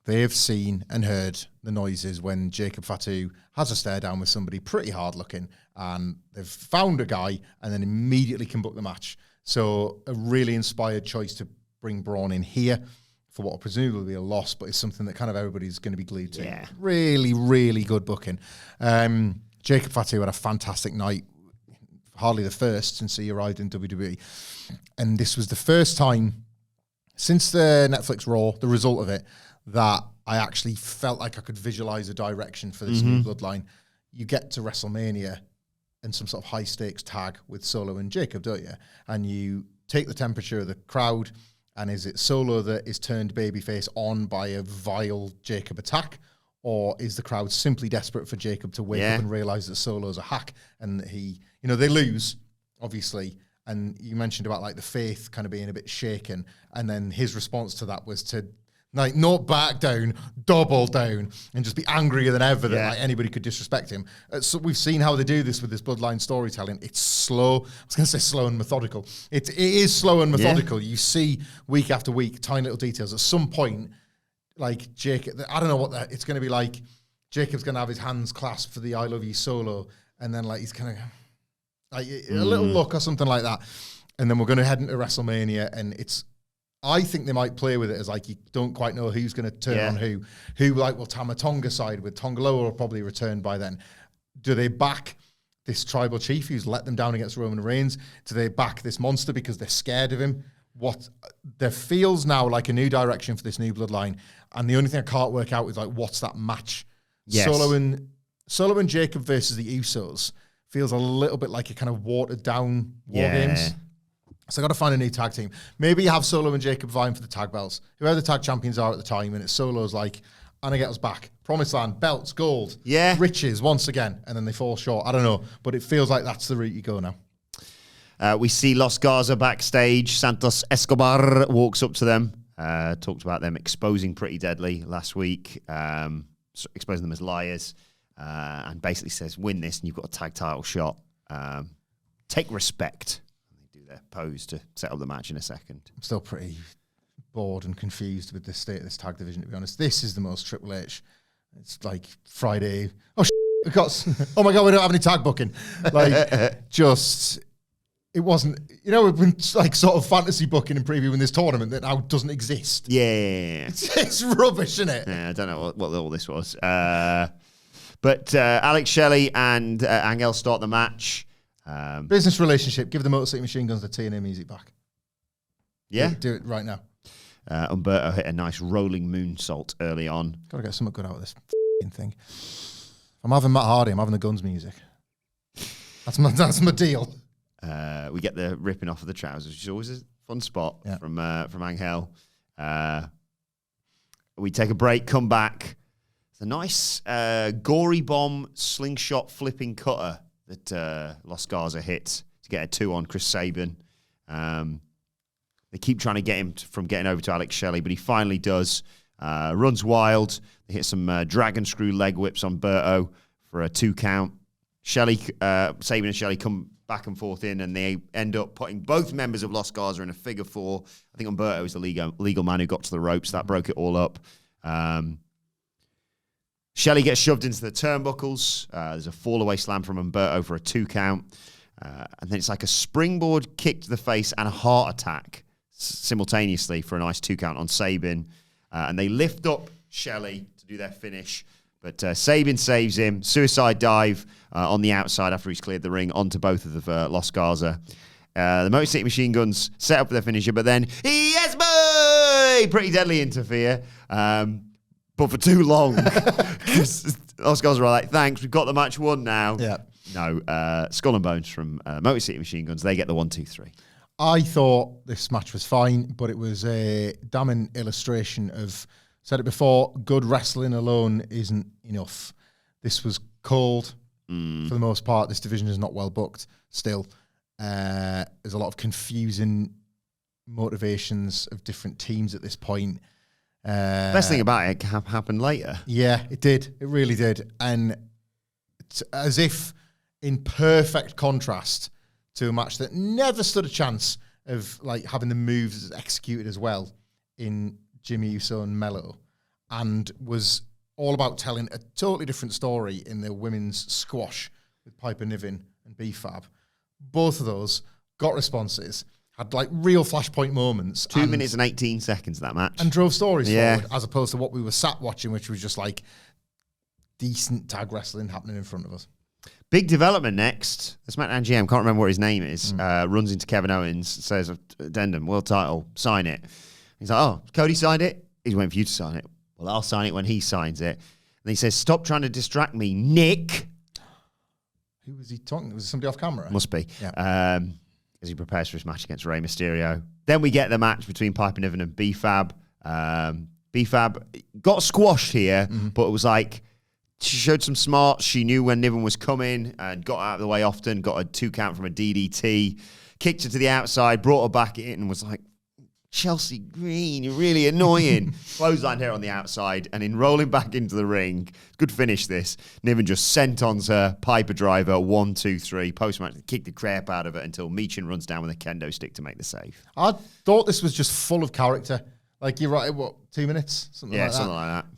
They have seen and heard the noises when Jacob Fatu has a stare down with somebody pretty hard looking, and they've found a guy and then immediately can book the match. So a really inspired choice to bring Braun in here for what will presumably be a loss, but it's something that kind of everybody's going to be glued to. Yeah. Really, really good booking. Jacob Fatu had a fantastic night, hardly the first since he arrived in WWE. And this was the first time since the Netflix Raw, the result of it, that I actually felt like I could visualize a direction for this new bloodline. You get to WrestleMania, and some sort of high stakes tag with Solo and Jacob, don't you? And you take the temperature of the crowd, and is it Solo that is turned babyface on by a vile Jacob attack? Or is the crowd simply desperate for Jacob to wake up and realize that Solo's a hack and that he, they lose, obviously. And you mentioned about like the faith kind of being a bit shaken. And then his response to that was to like not back down, double down, and just be angrier than ever that like anybody could disrespect him. So we've seen how they do this with this bloodline storytelling. It's slow. I was going to say slow and methodical. It is slow and methodical. You see week after week, tiny little details. At some point, like Jacob, I don't know what it's going to be like. Jacob's going to have his hands clasped for the I love you Solo, and then like he's kind of like a little look or something like that. And then we're going to head into WrestleMania, and I think they might play with it as like you don't quite know who's going to turn on who like will Tama Tonga side with. Tongaloa will probably return by then. Do they back this tribal chief who's let them down against Roman Reigns? Do they back this monster because they're scared of him? There feels now like a new direction for this new bloodline, and the only thing I can't work out is like what's that match? Yes. Solo and Jacob versus the Usos feels a little bit like a kind of watered down War Games. So I got to find a new tag team. Maybe you have Solo and Jacob vying for the tag belts. Whoever the tag champions are at the time, and it's Solo's like, and I get us back. Promised land, belts, gold, riches once again, and then they fall short. I don't know, but it feels like that's the route you go now. We see Los Garza backstage. Santos Escobar walks up to them. Talked about them exposing Pretty Deadly last week, exposing them as liars, and basically says, win this and you've got a tag title shot. Take respect. They do their pose to set up the match in a second. I'm still pretty bored and confused with the state of this tag division, to be honest. This is the most Triple H. It's like Friday. Oh my God, we don't have any tag booking. Like, it wasn't, we've been like sort of fantasy booking and previewing this tournament that now doesn't exist. Yeah. It's rubbish, isn't it? Yeah, I don't know what all this was. But Alex Shelley and Angel start the match. Business relationship. Give the Motor City Machine Guns the TNA music back. Yeah. Do it right now. Umberto hit a nice rolling moonsault early on. Got to get something good out of this thing. I'm having Matt Hardy. I'm having the Guns music. That's my deal. We get the ripping off of the trousers, which is always a fun spot from Angel. We take a break, come back. It's a nice gory bomb slingshot flipping cutter that Los Garza hit to get a 2 on Chris Sabin. They keep trying to get him from getting over to Alex Shelley, but he finally does. Runs wild. They hit some dragon screw leg whips on Berto for a 2 count. Sabin and Shelley come back and forth in, and they end up putting both members of Los Garza in a figure 4. I think Umberto was the legal man who got to the ropes. That broke it all up. Shelley gets shoved into the turnbuckles. There's a fall-away slam from Umberto for a 2 count. And then it's like a springboard kick to the face and a heart attack simultaneously for a nice 2 count on Sabin. And they lift up Shelley to do their finish. But Sabin saves him. Suicide dive on the outside after he's cleared the ring onto both of the Los Garza. The Motor City Machine Guns set up their finisher, but then, yes, boy! Pretty Deadly interfere. But for too long. Because Los Garza are like, thanks, we've got the match won now. Yeah. No, Skull and Bones from Motor City Machine Guns, they get the 1, 2, 3. I thought this match was fine, but it was a damning illustration of, said it before, good wrestling alone isn't enough. This was cold for the most part. This division is not well booked still. There's a lot of confusing motivations of different teams at this point. Best thing about it happened later. Yeah, it did. It really did. And it's as if in perfect contrast to a match that never stood a chance of like having the moves executed as well in Jimmy Uso and Melo, and was all about telling a totally different story in the women's squash with Piper Niven and B-Fab. Both of those got responses, had like real flashpoint moments. 2 minutes and 18 seconds of that match. And drove stories forward, as opposed to what we were sat watching, which was just like decent tag wrestling happening in front of us. Big development next. The SmackDown GM, can't remember what his name is, runs into Kevin Owens, says, addendum, world title, sign it. He's like, oh, Cody signed it? He's waiting for you to sign it. Well, I'll sign it when he signs it. And he says, stop trying to distract me, Nick. Who was he talking? Was it somebody off camera? Must be. Yeah. As he prepares for his match against Rey Mysterio. Then we get the match between Piper Niven and B-Fab. B-Fab got squashed here, but it was like she showed some smarts. She knew when Niven was coming and got out of the way often, got a 2 count from a DDT, kicked her to the outside, brought her back in and was like, Chelsea Green, you're really annoying. Clotheslined her on the outside, and in rolling back into the ring, good finish this, Niven just sentons her, Piper driver, 1, 2, 3, post-match, kicked the crap out of it until Michin runs down with a kendo stick to make the save. I thought this was just full of character. Like, you're right, what, 2 minutes? Something like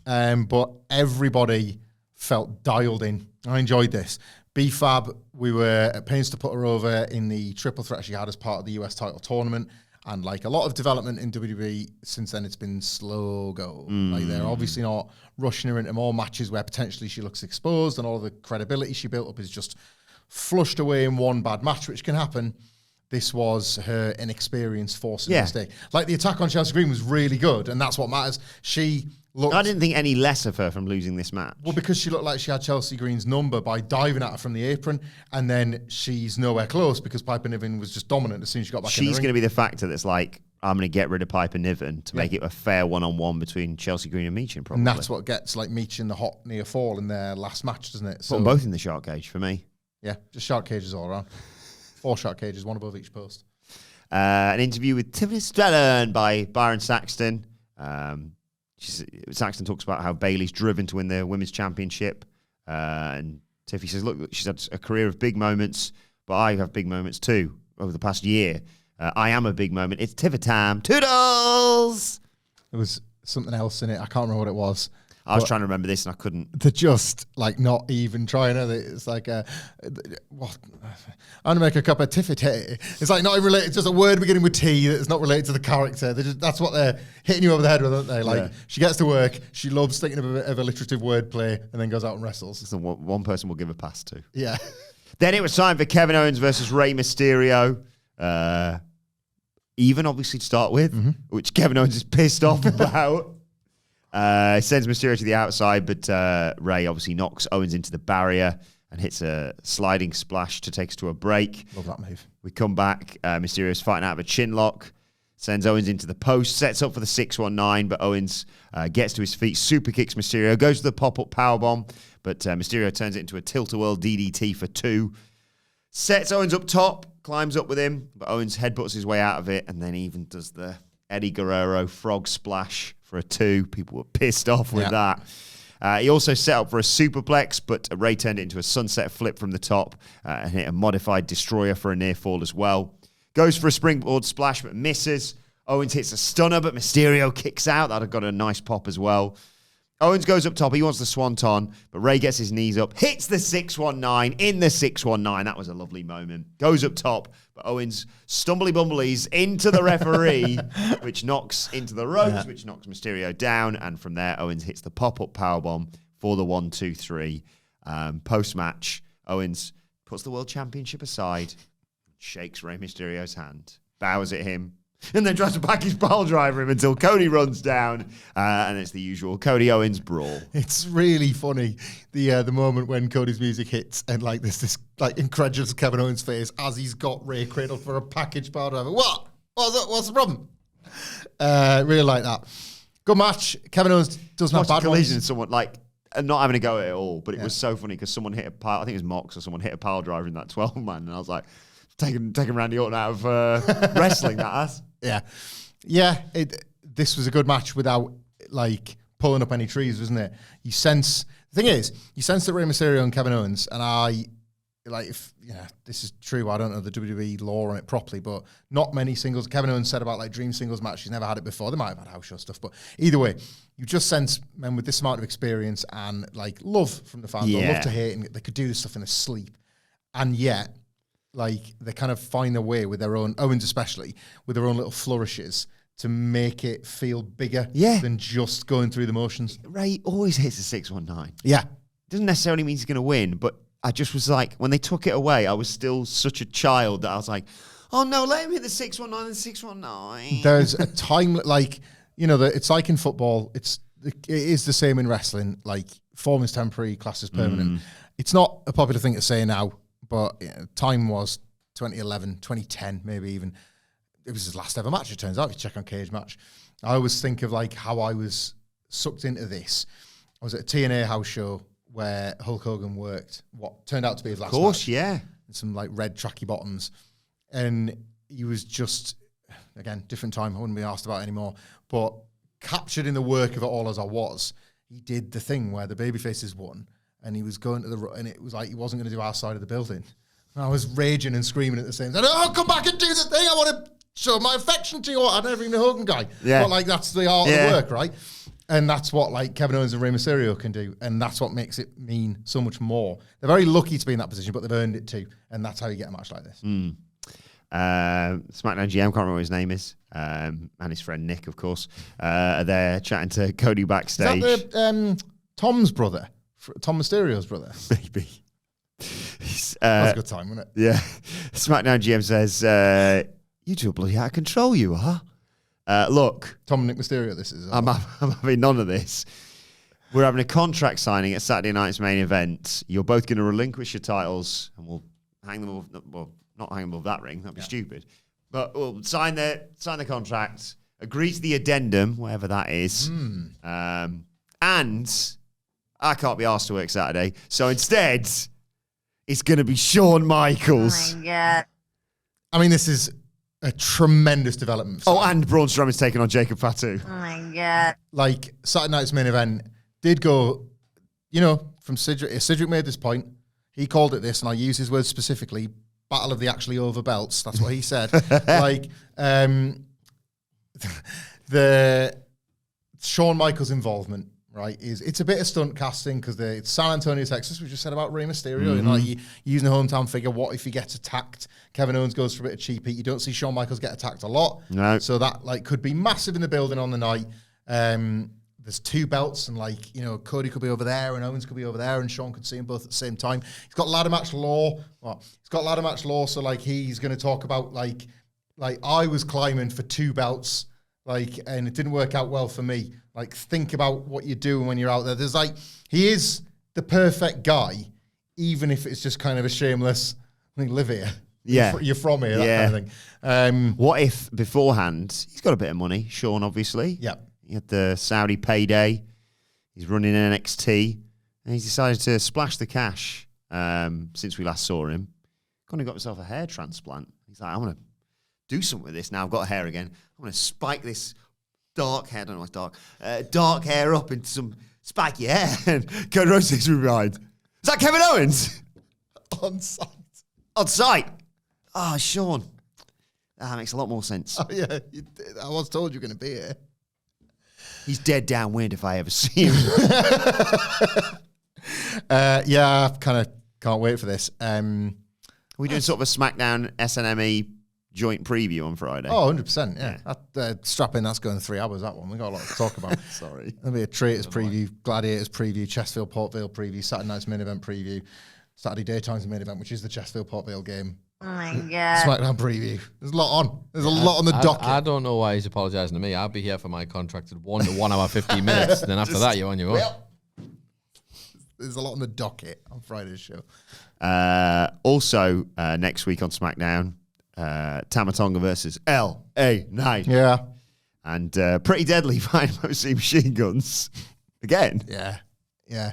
that. But everybody felt dialed in. I enjoyed this. B-Fab, we were at pains to put her over in the triple threat she had as part of the US title tournament. And like a lot of development in WWE since then, it's been slow go. Like they're obviously not rushing her into more matches where potentially she looks exposed and all the credibility she built up is just flushed away in one bad match, which can happen. This was her inexperience forcing a mistake. Like the attack on Chelsea Green was really good, and that's what matters. She looked... I didn't think any less of her from losing this match. Well, because she looked like she had Chelsea Green's number by diving at her from the apron, and then she's nowhere close because Piper Niven was just dominant as soon as she got back in the ring. She's going to be the factor that's like, I'm going to get rid of Piper Niven to make it a fair one-on-one between Chelsea Green and Michin, probably. And that's what gets like Michin the hot near fall in their last match, doesn't it? Put them both in the shark cage for me. Yeah, just shark cages all around. 4 shark cages, 1 above each post. An interview with Tiffany Stratton by Byron Saxton. Saxton talks about how Bayley's driven to win the women's championship. And Tiffy says, look, she's had a career of big moments, but I have big moments too over the past year. I am a big moment. It's Tiffy time. Toodles! There was something else in it. I can't remember what it was. I was trying to remember this and I couldn't. They're just like not even trying. It's like, what? I'm going to make a cup of Tiffy tea. It's like not even related. It's just a word beginning with T that's not related to the character. That's what they're hitting you over the head with, aren't they? Like she gets to work, she loves thinking of a bit of alliterative wordplay, and then goes out and wrestles. So one person will give a pass to. Yeah. Then it was time for Kevin Owens versus Rey Mysterio. Even obviously to start with, which Kevin Owens is pissed off about. Sends Mysterio to the outside, but Rey obviously knocks Owens into the barrier and hits a sliding splash to take us to a break. Love that move. We come back. Mysterio's fighting out of a chin lock, sends Owens into the post, sets up for the 619, but Owens gets to his feet, super kicks Mysterio, goes to the pop-up powerbomb, but Mysterio turns it into a tilt-a-whirl DDT for 2. Sets Owens up top, climbs up with him, but Owens headbutts his way out of it, and then even does the Eddie Guerrero frog splash for a 2. People were pissed off with that. He also set up for a superplex, but Rey turned it into a sunset flip from the top and hit a modified destroyer for a near fall as well. Goes for a springboard splash, but misses. Owens hits a stunner, but Mysterio kicks out. That got a nice pop as well. Owens goes up top. He wants the swanton, but Rey gets his knees up, hits the 619 in the 619. That was a lovely moment. Goes up top, but Owens stumbly-bumblies into the referee, which knocks into the ropes, which knocks Mysterio down. And from there, Owens hits the pop-up powerbomb for the 1, 2, 3. Post-match, Owens puts the World Championship aside, shakes Rey Mysterio's hand, bows at him, and then tries to package pile driver him until Cody runs down, and it's the usual Cody Owens brawl. It's really funny the moment when Cody's music hits and like this like incredulous Kevin Owens face as he's got Rey cradled for a package pile driver. What? What's the problem? Really like that. Good match. Kevin Owens doesn't have bad collision. ones. Someone like not having a go at it all, but it was so funny because someone hit a pile. I think it was Mox or someone hit a pile driver in that 12-man, and I was like, taking Randy Orton out of wrestling. That ass. Yeah. This was a good match without like pulling up any trees, wasn't it? You sense that Rey Mysterio and Kevin Owens, and I like if this is true. I don't know the WWE law on it properly, but not many singles. Kevin Owens said about like dream singles match. He's never had it before. They might have had house show stuff, but either way, you just sense men with this amount of experience and like love from the fans. They love to hate, and they could do this stuff in their sleep, and yet. Like they kind of find their way with their own, Owens especially, with their own little flourishes to make it feel bigger than just going through the motions. Rey always hits a 619. Yeah. Doesn't necessarily mean he's going to win, but I just was like, when they took it away, I was still such a child that I was like, oh no, let him hit the 619 and 619. There's a time, like, it's like in football, it is the same in wrestling, like form is temporary, class is permanent. It's not a popular thing to say now, but time was 2011, 2010, maybe even. It was his last ever match, it turns out, if you check on Cage Match. I always think of like how I was sucked into this. I was at a TNA house show where Hulk Hogan worked what turned out to be his last match. Of course, yeah. And some like red tracky bottoms. And he was just, again, different time, I wouldn't be asked about it anymore, but captured in the work of it all as I was, he did the thing where the babyfaces won, and he was going to and it was like he wasn't going to do our side of the building. And I was raging and screaming at the same time, oh, come back and do the thing, I want to show my affection to you. I never even a Hogan guy. Yeah. But like, that's the art of the work, right? And that's what like Kevin Owens and Rey Mysterio can do. And that's what makes it mean so much more. They're very lucky to be in that position, but they've earned it too. And that's how you get a match like this. SmackDown GM, can't remember what his name is, and his friend Nick, of course. They're chatting to Cody backstage. Is that Tom's brother? Tom Mysterio's brother? Maybe. That's a good time, wasn't it? Yeah. SmackDown GM says, you two are bloody out of control, you are. Look. Tom and Nick Mysterio, this is. I'm having none of this. We're having a contract signing at Saturday night's main event. You're both going to relinquish your titles, and we'll hang them over, well, not hang them above that ring. That'd be stupid. But we'll sign the contract, agree to the addendum, whatever that is. And I can't be asked to work Saturday. So instead, it's going to be Shawn Michaels. Oh my God. I mean, this is a tremendous development. Oh, and Braun Strowman's taking on Jacob Fatu. Oh my God. Like, Saturday night's main event did go, from Cedric. Cedric made this point. He called it this, and I use his words specifically, battle of the actually over belts. That's what he said. Like, the Shawn Michaels involvement, right, it's a bit of stunt casting because it's San Antonio, Texas. We just said about Rey Mysterio. Like, using the hometown figure. What if he gets attacked? Kevin Owens goes for a bit of cheap heat. You don't see Shawn Michaels get attacked a lot. No. So that like could be massive in the building on the night. There's two belts, and like, Cody could be over there and Owens could be over there, and Shawn could see them both at the same time. He's got ladder match law. So like he's going to talk about like I was climbing for two belts, like, and it didn't work out well for me. Like, think about what you're doing when you're out there. There's like, he is the perfect guy, even if it's just kind of a shameless, I think, live here. Yeah. You're from here, that kind of thing. What if beforehand, he's got a bit of money, Shawn, obviously. Yeah. He had the Saudi payday. He's running NXT. And he's decided to splash the cash since we last saw him. Kind of got himself a hair transplant. He's like, I'm going to do something with this now. I've got hair again. I'm going to spike this dark hair. I don't know what's dark. Dark hair up into some spiky hair. And Cody Rhodes sits from behind. Is that Kevin Owens? On site. On site. Ah, Shawn. That makes a lot more sense. Oh, yeah. I was told you're going to be here. He's dead downwind if I ever see him. Yeah, I kind of can't wait for this. Are we doing sort of a SmackDown SNME joint preview on Friday? Oh, 100%, yeah. Strap in, that's going 3 hours, that one. We got a lot to talk about. Sorry. There'll be a Traitors preview, Gladiators preview, Chesterfield Port Vale preview, Saturday night's main event preview, Saturday daytime's main event, which is the Chesterfield Port Vale game. Oh my God. SmackDown preview. There's a lot on. There's a lot on the docket. I don't know why he's apologising to me. I'll be here for my contracted 1 to 1 hour 15 minutes. Then after that, you're on your own. Well, there's a lot on the docket on Friday's show. Also, next week on SmackDown, Tama Tonga versus LA Knight. Yeah. And Pretty Deadly find mostly machine guns. Again. Yeah.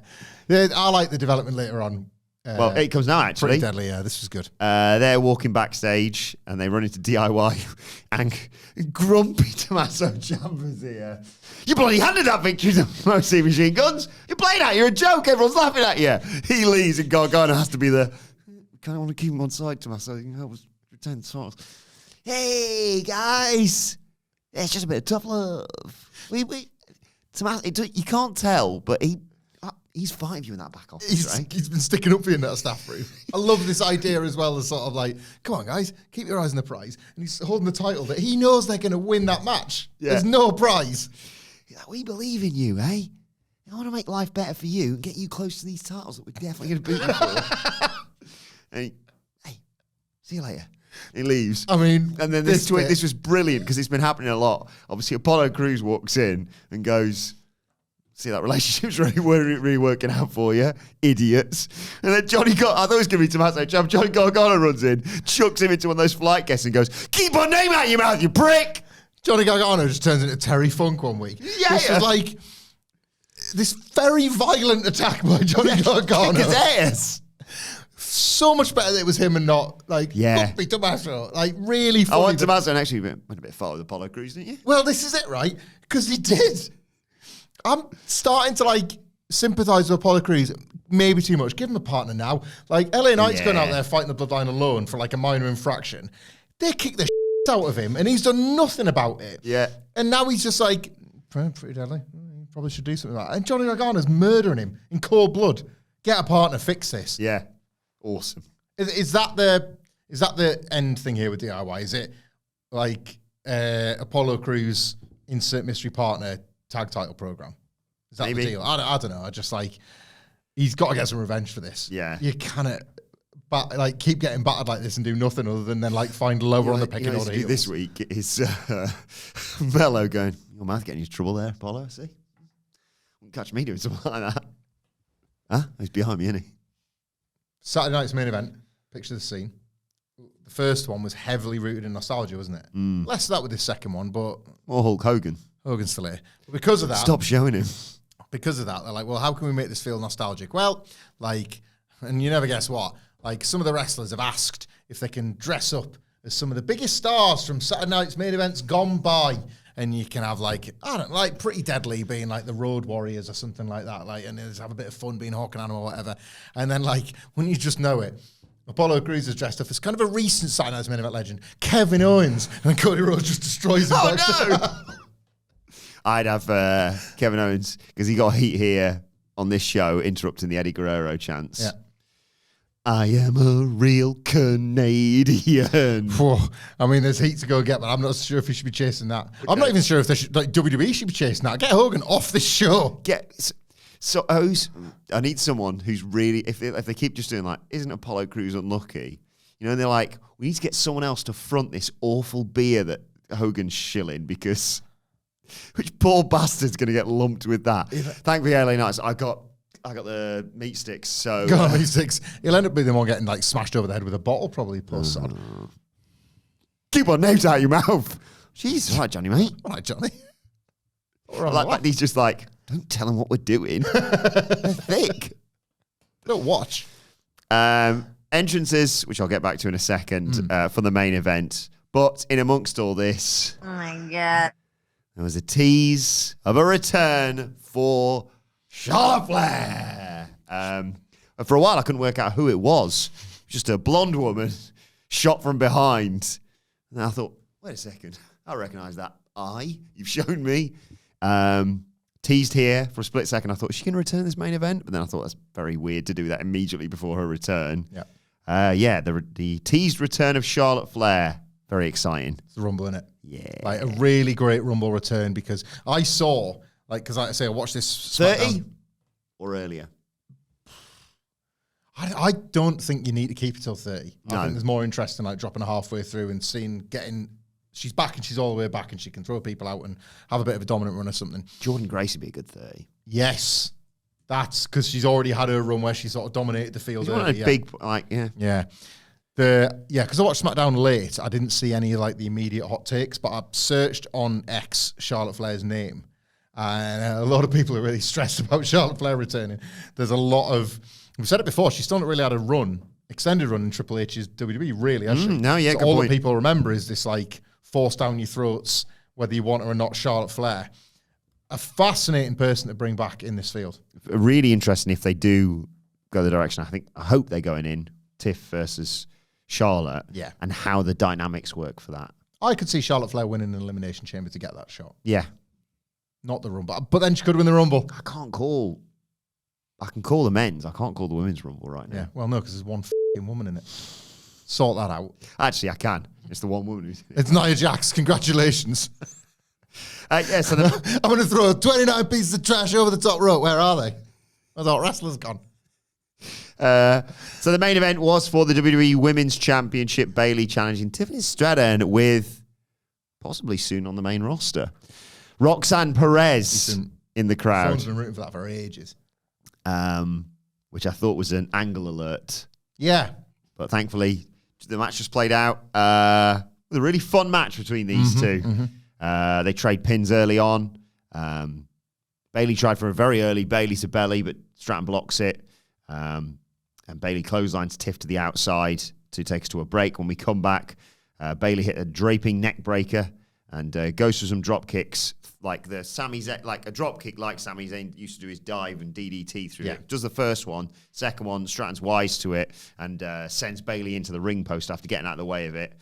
I like the development later on. Well, it comes now, actually. Pretty Deadly, yeah. This was good. They're walking backstage, and they run into DIY, and grumpy Tommaso Ciampa's here. You bloody handed that victory to mostly machine guns. You're playing out. You're a joke. Everyone's laughing at you. He leaves, and Gargano has to be the, kind of want to keep him on side, Tommaso. You can help us pretend titles. Hey, guys. Yeah, it's just a bit of tough love. Tommaso, you can't tell, but he's fighting you in that back office, right? He's been sticking up for you in that staff room. I love this idea as well as sort of like, come on, guys, keep your eyes on the prize. And he's holding the title that he knows they're going to win that match. Yeah. There's no prize. Like, we believe in you, eh? I want to make life better for you and get you close to these titles that we're definitely going to beat you for. And hey, see you later. He leaves. I mean, and then this was brilliant because it's been happening a lot. Obviously, Apollo Crews walks in and goes, See, that relationship's really working out for you, idiots. And then I thought it was going to be Tommaso Ciampa. Johnny Gargano runs in, chucks him into one of those flight guests and goes, keep our name out of your mouth, you prick! Johnny Gargano just turns into Terry Funk one week. Yeah, This is like this very violent attack by Johnny Gargano. Kick his ass. So much better that it was him and not, like, Yeah. be Tommaso. Like, really funny. I want Tommaso and actually went a bit far with Apollo Crews, didn't you? Well, this is it, right? Because he did. I'm starting to, like, sympathise with Apollo Crews. Maybe too much. Give him a partner now. Like, LA Knight's going out there fighting the Bloodline alone for, like, a minor infraction. They kick the shit out of him, and he's done nothing about it. Yeah. And now he's just like, pretty deadly. You probably should do something like that. And Johnny Gargano's murdering him in cold blood. Get a partner, fix this. Yeah. Awesome. Is that the end thing here with DIY? Is it like Apollo Crews insert mystery partner tag title program? Is that Maybe. the deal? I don't know. I just like he's got to get some revenge for this. Yeah. You cannot like keep getting battered like this and do nothing other than then like find lower on the pecking order. This week is Melo going, your mouth getting you into trouble there, Apollo. See, wouldn't catch me doing something like that. Huh? He's behind me, isn't he? Saturday night's main event. Picture the scene. The first one was heavily rooted in nostalgia, wasn't it? Less of that with the second one, but Or Hulk Hogan. Hogan's still here. But because of that, Stop showing him. because of that, they're like, well, how can we make this feel nostalgic? Well, like, and you never guess what? Like, some of the wrestlers have asked if they can dress up as some of the biggest stars from Saturday night's main events gone by. And you can have, like, I don't know, like Pretty Deadly being like the Road Warriors or something like that. Like, and just have a bit of fun being Hawk and Animal or whatever. And then, like, when you just know it, Apollo Crews is dressed up as kind of a recent Saturday night's main event legend, Kevin Owens, and then Cody Rhodes just destroys him. Oh, no! I'd have Kevin Owens, because he got heat here on this show, interrupting the Eddie Guerrero chants. Yeah. I am a real Canadian. I mean, there's heat to go get, but I'm not sure if he should be chasing that. Okay. I'm not even sure if WWE should be chasing that. Get Hogan off this show. I need someone who's really, if they keep just doing like, isn't Apollo Crews unlucky? You know, and they're like, we need to get someone else to front this awful beer that Hogan's shilling, because which poor bastard's going to get lumped with that. Thankfully, LA Knights, I got the meat sticks, so... Meat sticks. He'll end up being the one getting, like, smashed over the head with a bottle, probably, poor sod. Keep our names out of your mouth. Jeez, all right, Johnny, mate. All right, Johnny. Like he's just like, don't tell them what we're doing. They're thick. Don't watch. Entrances, which I'll get back to in a second, for the main event. But in amongst all this... Oh, my God. There was a tease of a return for... Charlotte Flair. For a while, I couldn't work out who it was. Just a blonde woman shot from behind. And I thought, wait a second. I recognise that eye. You've shown me. Teased here for a split second. I thought, is she going to return this main event? But then I thought that's very weird to do that immediately before her return. Yeah. The teased return of Charlotte Flair. Very exciting. It's the Rumble, innit? Yeah. Like, a really great Rumble return, because I saw... Like, because like I say, I watched this 30 or earlier. I don't think you need to keep it till 30. No. I think there's more interest in like dropping her halfway through and she's back and she's all the way back and she can throw people out and have a bit of a dominant run or something. Jordan Grace would be a good 30. Yes. That's because she's already had her run where she sort of dominated the field. Yeah. Because I watched SmackDown late. I didn't see any like the immediate hot takes, but I searched on X Charlotte Flair's name. And a lot of people are really stressed about Charlotte Flair returning. There's a lot of... We've said it before, she's still not really had a extended run in Triple H's WWE, really, has she? No, yeah, so good all point. that people remember is this, like, force down your throats, whether you want her or not, Charlotte Flair. A fascinating person to bring back in this field. Really interesting if they do go the direction. I hope they're going in, Tiff versus Charlotte, and how the dynamics work for that. I could see Charlotte Flair winning an Elimination Chamber to get that shot. Yeah. Not the Rumble. But then she could win the Rumble. I can call the men's. I can't call the women's Rumble right now. Yeah, well, no, because there's one f***ing woman in it. Sort that out. Actually, I can. It's the one woman who's... It's Nia Jax. Congratulations. So I'm going to throw 29 pieces of trash over the top rope. Where are they? I thought wrestlers gone. So the main event was for the WWE Women's Championship. Bayley challenging Tiffany Stratton with possibly soon on the main roster Roxanne Perez in the crowd. Everyone's been rooting for that for ages. Which I thought was an angle alert. Yeah. But thankfully, the match just played out. It was a really fun match between these two. Mm-hmm. They trade pins early on. Bayley tried for a very early Bayley to belly, but Stratton blocks it. And Bayley clotheslines Tiff to the outside to take us to a break. When we come back, Bayley hit a draping neck breaker and goes for some drop kicks, like a drop kick like Sami Zayn used to do his dive and DDT through it. Does the first one. Second one, Stratton's wise to it and sends Bayley into the ring post after getting out of the way of it.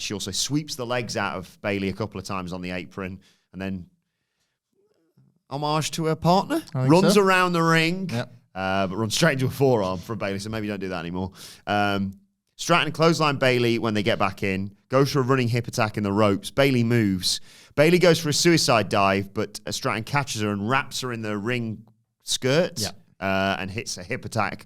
She also sweeps the legs out of Bayley a couple of times on the apron and then homage to her partner. Runs around the ring, but runs straight into a forearm from Bayley, so maybe don't do that anymore. Stratton clothesline Bayley when they get back in, goes for a running hip attack in the ropes. Bayley moves. Bayley goes for a suicide dive, but Stratton catches her and wraps her in the ring skirts and hits a hip attack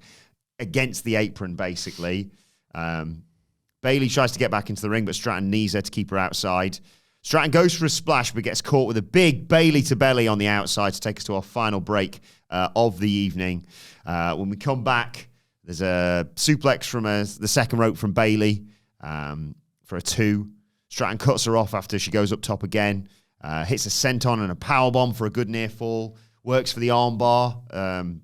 against the apron, basically. Bayley tries to get back into the ring, but Stratton knees her to keep her outside. Stratton goes for a splash, but gets caught with a big Bayley to belly on the outside to take us to our final break of the evening. When we come back, there's a suplex from the second rope from Bayley for a 2. Stratton cuts her off after she goes up top again. Hits a senton and a powerbomb for a good near fall. Works for the armbar,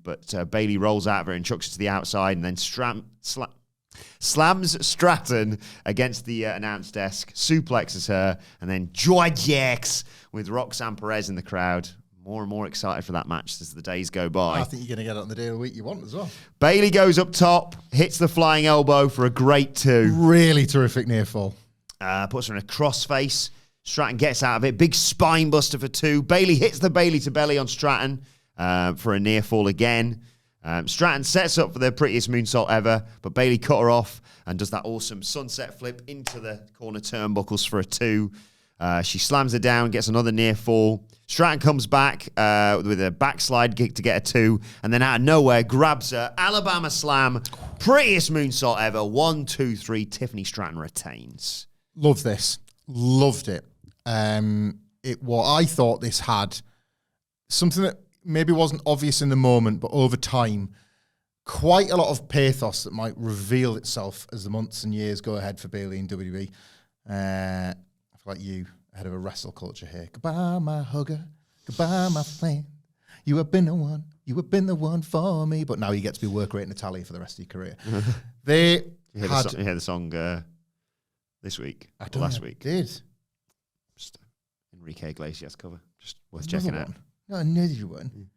but Bayley rolls out of her and chucks it to the outside and then slams Stratton against the announce desk, suplexes her, and then joyjacks with Roxanne Perez in the crowd. More and more excited for that match as the days go by. I think you're going to get it on the day of the week you want as well. Bayley goes up top, hits the flying elbow for a great 2. Really terrific near fall. Puts her in a crossface. Stratton gets out of it. Big spine buster for 2. Bayley hits the Bayley to belly on Stratton for a near fall again. Stratton sets up for the prettiest moonsault ever, but Bayley cut her off and does that awesome sunset flip into the corner turnbuckles for a 2. She slams her down, gets another near fall. Stratton comes back with a backslide kick to get a 2, and then out of nowhere grabs her. Alabama slam. Prettiest moonsault ever. 1, 2, 3. Tiffany Stratton retains. Love this. Loved it. I thought this had something that maybe wasn't obvious in the moment, but over time, quite a lot of pathos that might reveal itself as the months and years go ahead for Bayley in WWE. I feel like you ahead of a wrestle culture here. Goodbye, my hugger. Goodbye, my friend. You have been the one. You have been the one for me. But now you get to be work rate Natalia for the rest of your career. You heard the song this week? Last week? Did. Just Enrique Iglesias cover. Just worth checking out. No, another one.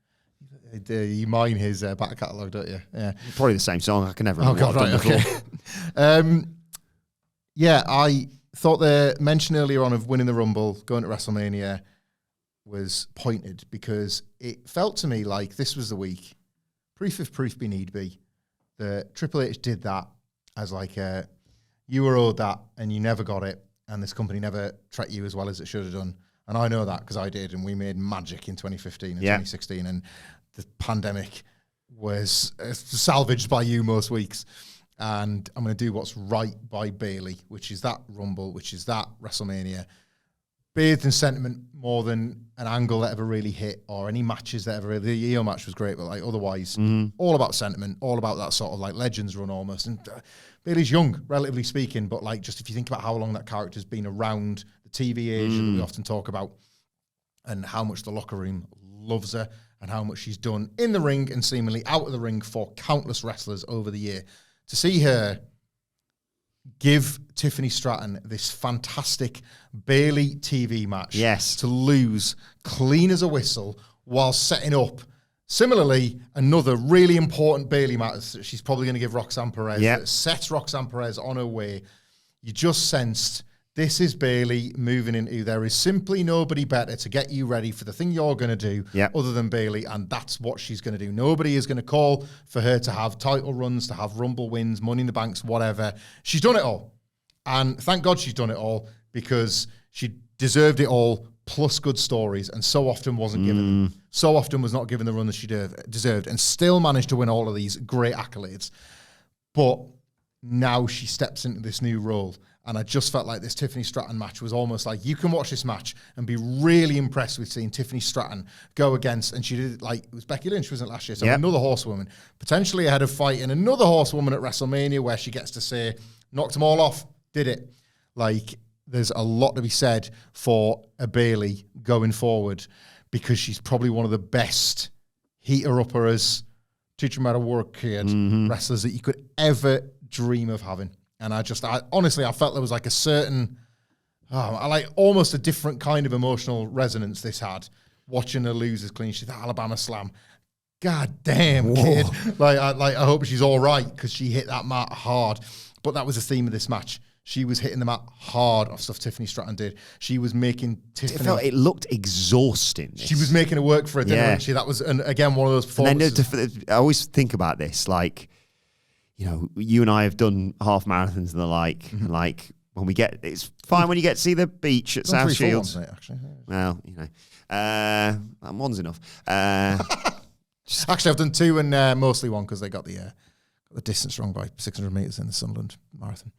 You mine his back catalogue, don't you? Yeah. Probably the same song. I can never remember what I've done before. Yeah, I thought the mention earlier on of winning the Rumble, going to WrestleMania, was pointed because it felt to me like this was the week, proof if proof be need be, that Triple H did that as like you were owed that and you never got it, and this company never treated you as well as it should have done. And I know that because I did, and we made magic in 2015 and 2016, and the pandemic was salvaged by you most weeks. And I'm going to do what's right by Bayley, which is that Rumble, which is that WrestleMania, bathed in sentiment more than an angle that ever really hit or any matches that ever. The EO match was great, but like otherwise, all about sentiment, all about that sort of like Legends run almost. And Bayley's young, relatively speaking, but like just if you think about how long that character's been around the TV age that we often talk about, and how much the locker room loves her, and how much she's done in the ring and seemingly out of the ring for countless wrestlers over the year. To see her give Tiffany Stratton this fantastic Bayley TV match to lose clean as a whistle while setting up, similarly, another really important Bayley match that she's probably going to give Roxanne Perez, that sets Roxanne Perez on her way. You just sensed this is Bayley moving into, there is simply nobody better to get you ready for the thing you're going to do other than Bayley, and that's what she's going to do. Nobody is going to call for her to have title runs, to have Rumble wins, Money in the Banks, whatever. She's done it all. And thank God she's done it all, because she deserved it all, plus good stories, and so often wasn't given them. So often was not given the run that she deserved, and still managed to win all of these great accolades. But now she steps into this new role. And I just felt like this Tiffany Stratton match was almost like you can watch this match and be really impressed with seeing Tiffany Stratton go against, and she did like, it was Becky Lynch, wasn't it, last year? So another horsewoman, potentially ahead of fighting another horsewoman at WrestleMania where she gets to say, knocked them all off, did it. Like, there's a lot to be said for a Bayley going forward because she's probably one of the best heater-uppers, teach them how to work, kid, wrestlers that you could ever dream of having. And I honestly felt there was like a certain, I like almost a different kind of emotional resonance this had, watching her lose as clean. She's the Alabama Slam. God damn, kid. I hope she's all right because she hit that mat hard. But that was the theme of this match. She was hitting the mat hard off stuff Tiffany Stratton did. She was making Tiffany... It looked exhausting. She was making it work for her, didn't she? That was, again, one of those performances. And then I always think about this, like, you know, you and I have done half marathons and the like, and like when we get, it's fine when you get to see the beach at South Shields. Actually. Well, you know, one's enough. Actually, I've done 2 and mostly 1 because they got the distance wrong by 600 meters in the Sunderland Marathon.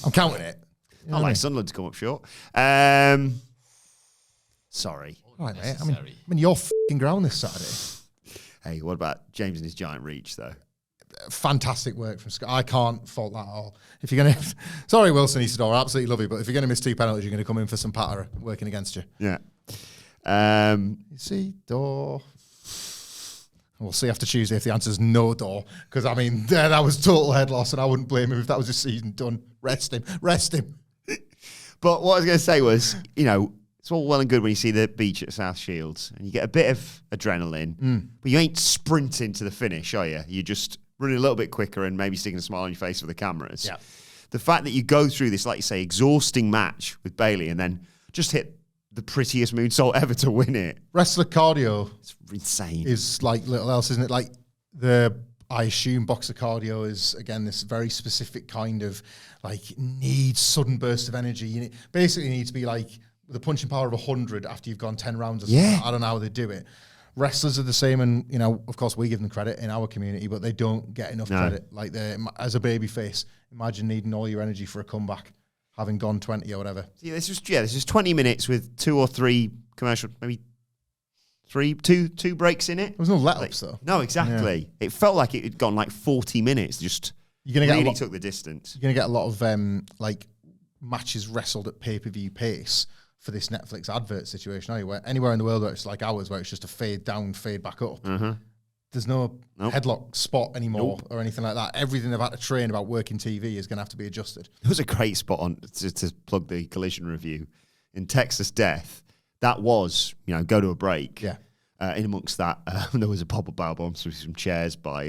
I'm counting it. You know Sunderland to come up short. Sorry. All right, mate. I mean, you're f***ing ground this Saturday. Hey, what about James and his giant reach, though? Fantastic work from Scott. I can't fault that at all. If you're going to... Sorry, Wilson Isidore. I absolutely love you. But if you're going to miss 2 penalties, you're going to come in for some patter working against you. Yeah. Isidore. We'll see after Tuesday if the answer's no door. Because, I mean, that was total head loss, and I wouldn't blame him if that was his season done. Rest him. But what I was going to say was, you know, it's all well and good when you see the beach at South Shields, and you get a bit of adrenaline, but you ain't sprinting to the finish, are you? You're just running a little bit quicker and maybe sticking a smile on your face for the cameras. Yeah. The fact that you go through this, like you say, exhausting match with Bayley and then just hit the prettiest moonsault ever to win it. Wrestler cardio. It's insane. Is like little else, isn't it? Like I assume boxer cardio is, again, this very specific kind of, like, needs sudden burst of energy. You basically need to be like with a punching power of 100 after you've gone 10 rounds or something. Yeah. I don't know how they do it. Wrestlers are the same, and, you know, of course, we give them credit in our community, but they don't get enough credit. Like, as a baby face, imagine needing all your energy for a comeback, having gone 20 or whatever. Yeah, this is 20 minutes with 2 or 3 commercial, maybe two breaks in it. There was no let-ups, though. No, exactly. Yeah. It felt like it had gone like 40 minutes. You're gonna really took the distance. You're going to get a lot of like matches wrestled at pay-per-view pace for this Netflix advert situation. Anywhere in the world where it's like ours, where it's just a fade down, fade back up. There's no headlock spot anymore or anything like that. Everything they've had to train about working TV is going to have to be adjusted. There was a great spot on to plug the Collision review in Texas Death. That was, you know, go to a break. Yeah. In amongst that, there was a pop-up bow bomb with some chairs by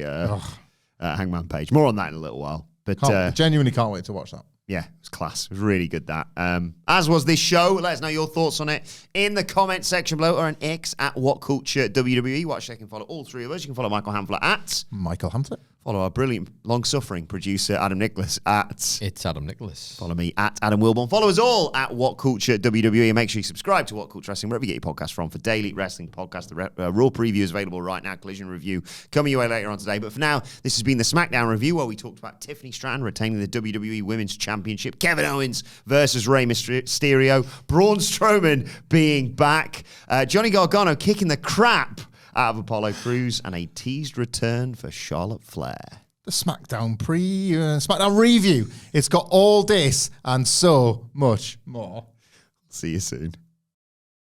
Hangman Page. More on that in a little while. But genuinely can't wait to watch that. Yeah, it was class. It was really good, that. As was this show. Let us know your thoughts on it in the comment section below or on X at WhatCulture WWE. Watch, they can follow all 3 of us. You can follow Michael Hamflett at Michael Hamflett. Follow our brilliant, long-suffering producer, Adam Nicholas, at... It's Adam Nicholas. Follow me at Adam Wilbourn. Follow us all at WhatCulture WWE. And make sure you subscribe to WhatCulture Wrestling, wherever you get your podcast from, for daily wrestling podcasts. The Raw preview is available right now. Collision review coming your way later on today. But for now, this has been the SmackDown review, where we talked about Tiffany Stratton retaining the WWE Women's Championship, Kevin Owens versus Rey Mysterio, Braun Strowman being back, Johnny Gargano kicking the crap out of Apollo Crews, and a teased return for Charlotte Flair. The SmackDown SmackDown review. It's got all this and so much more. See you soon.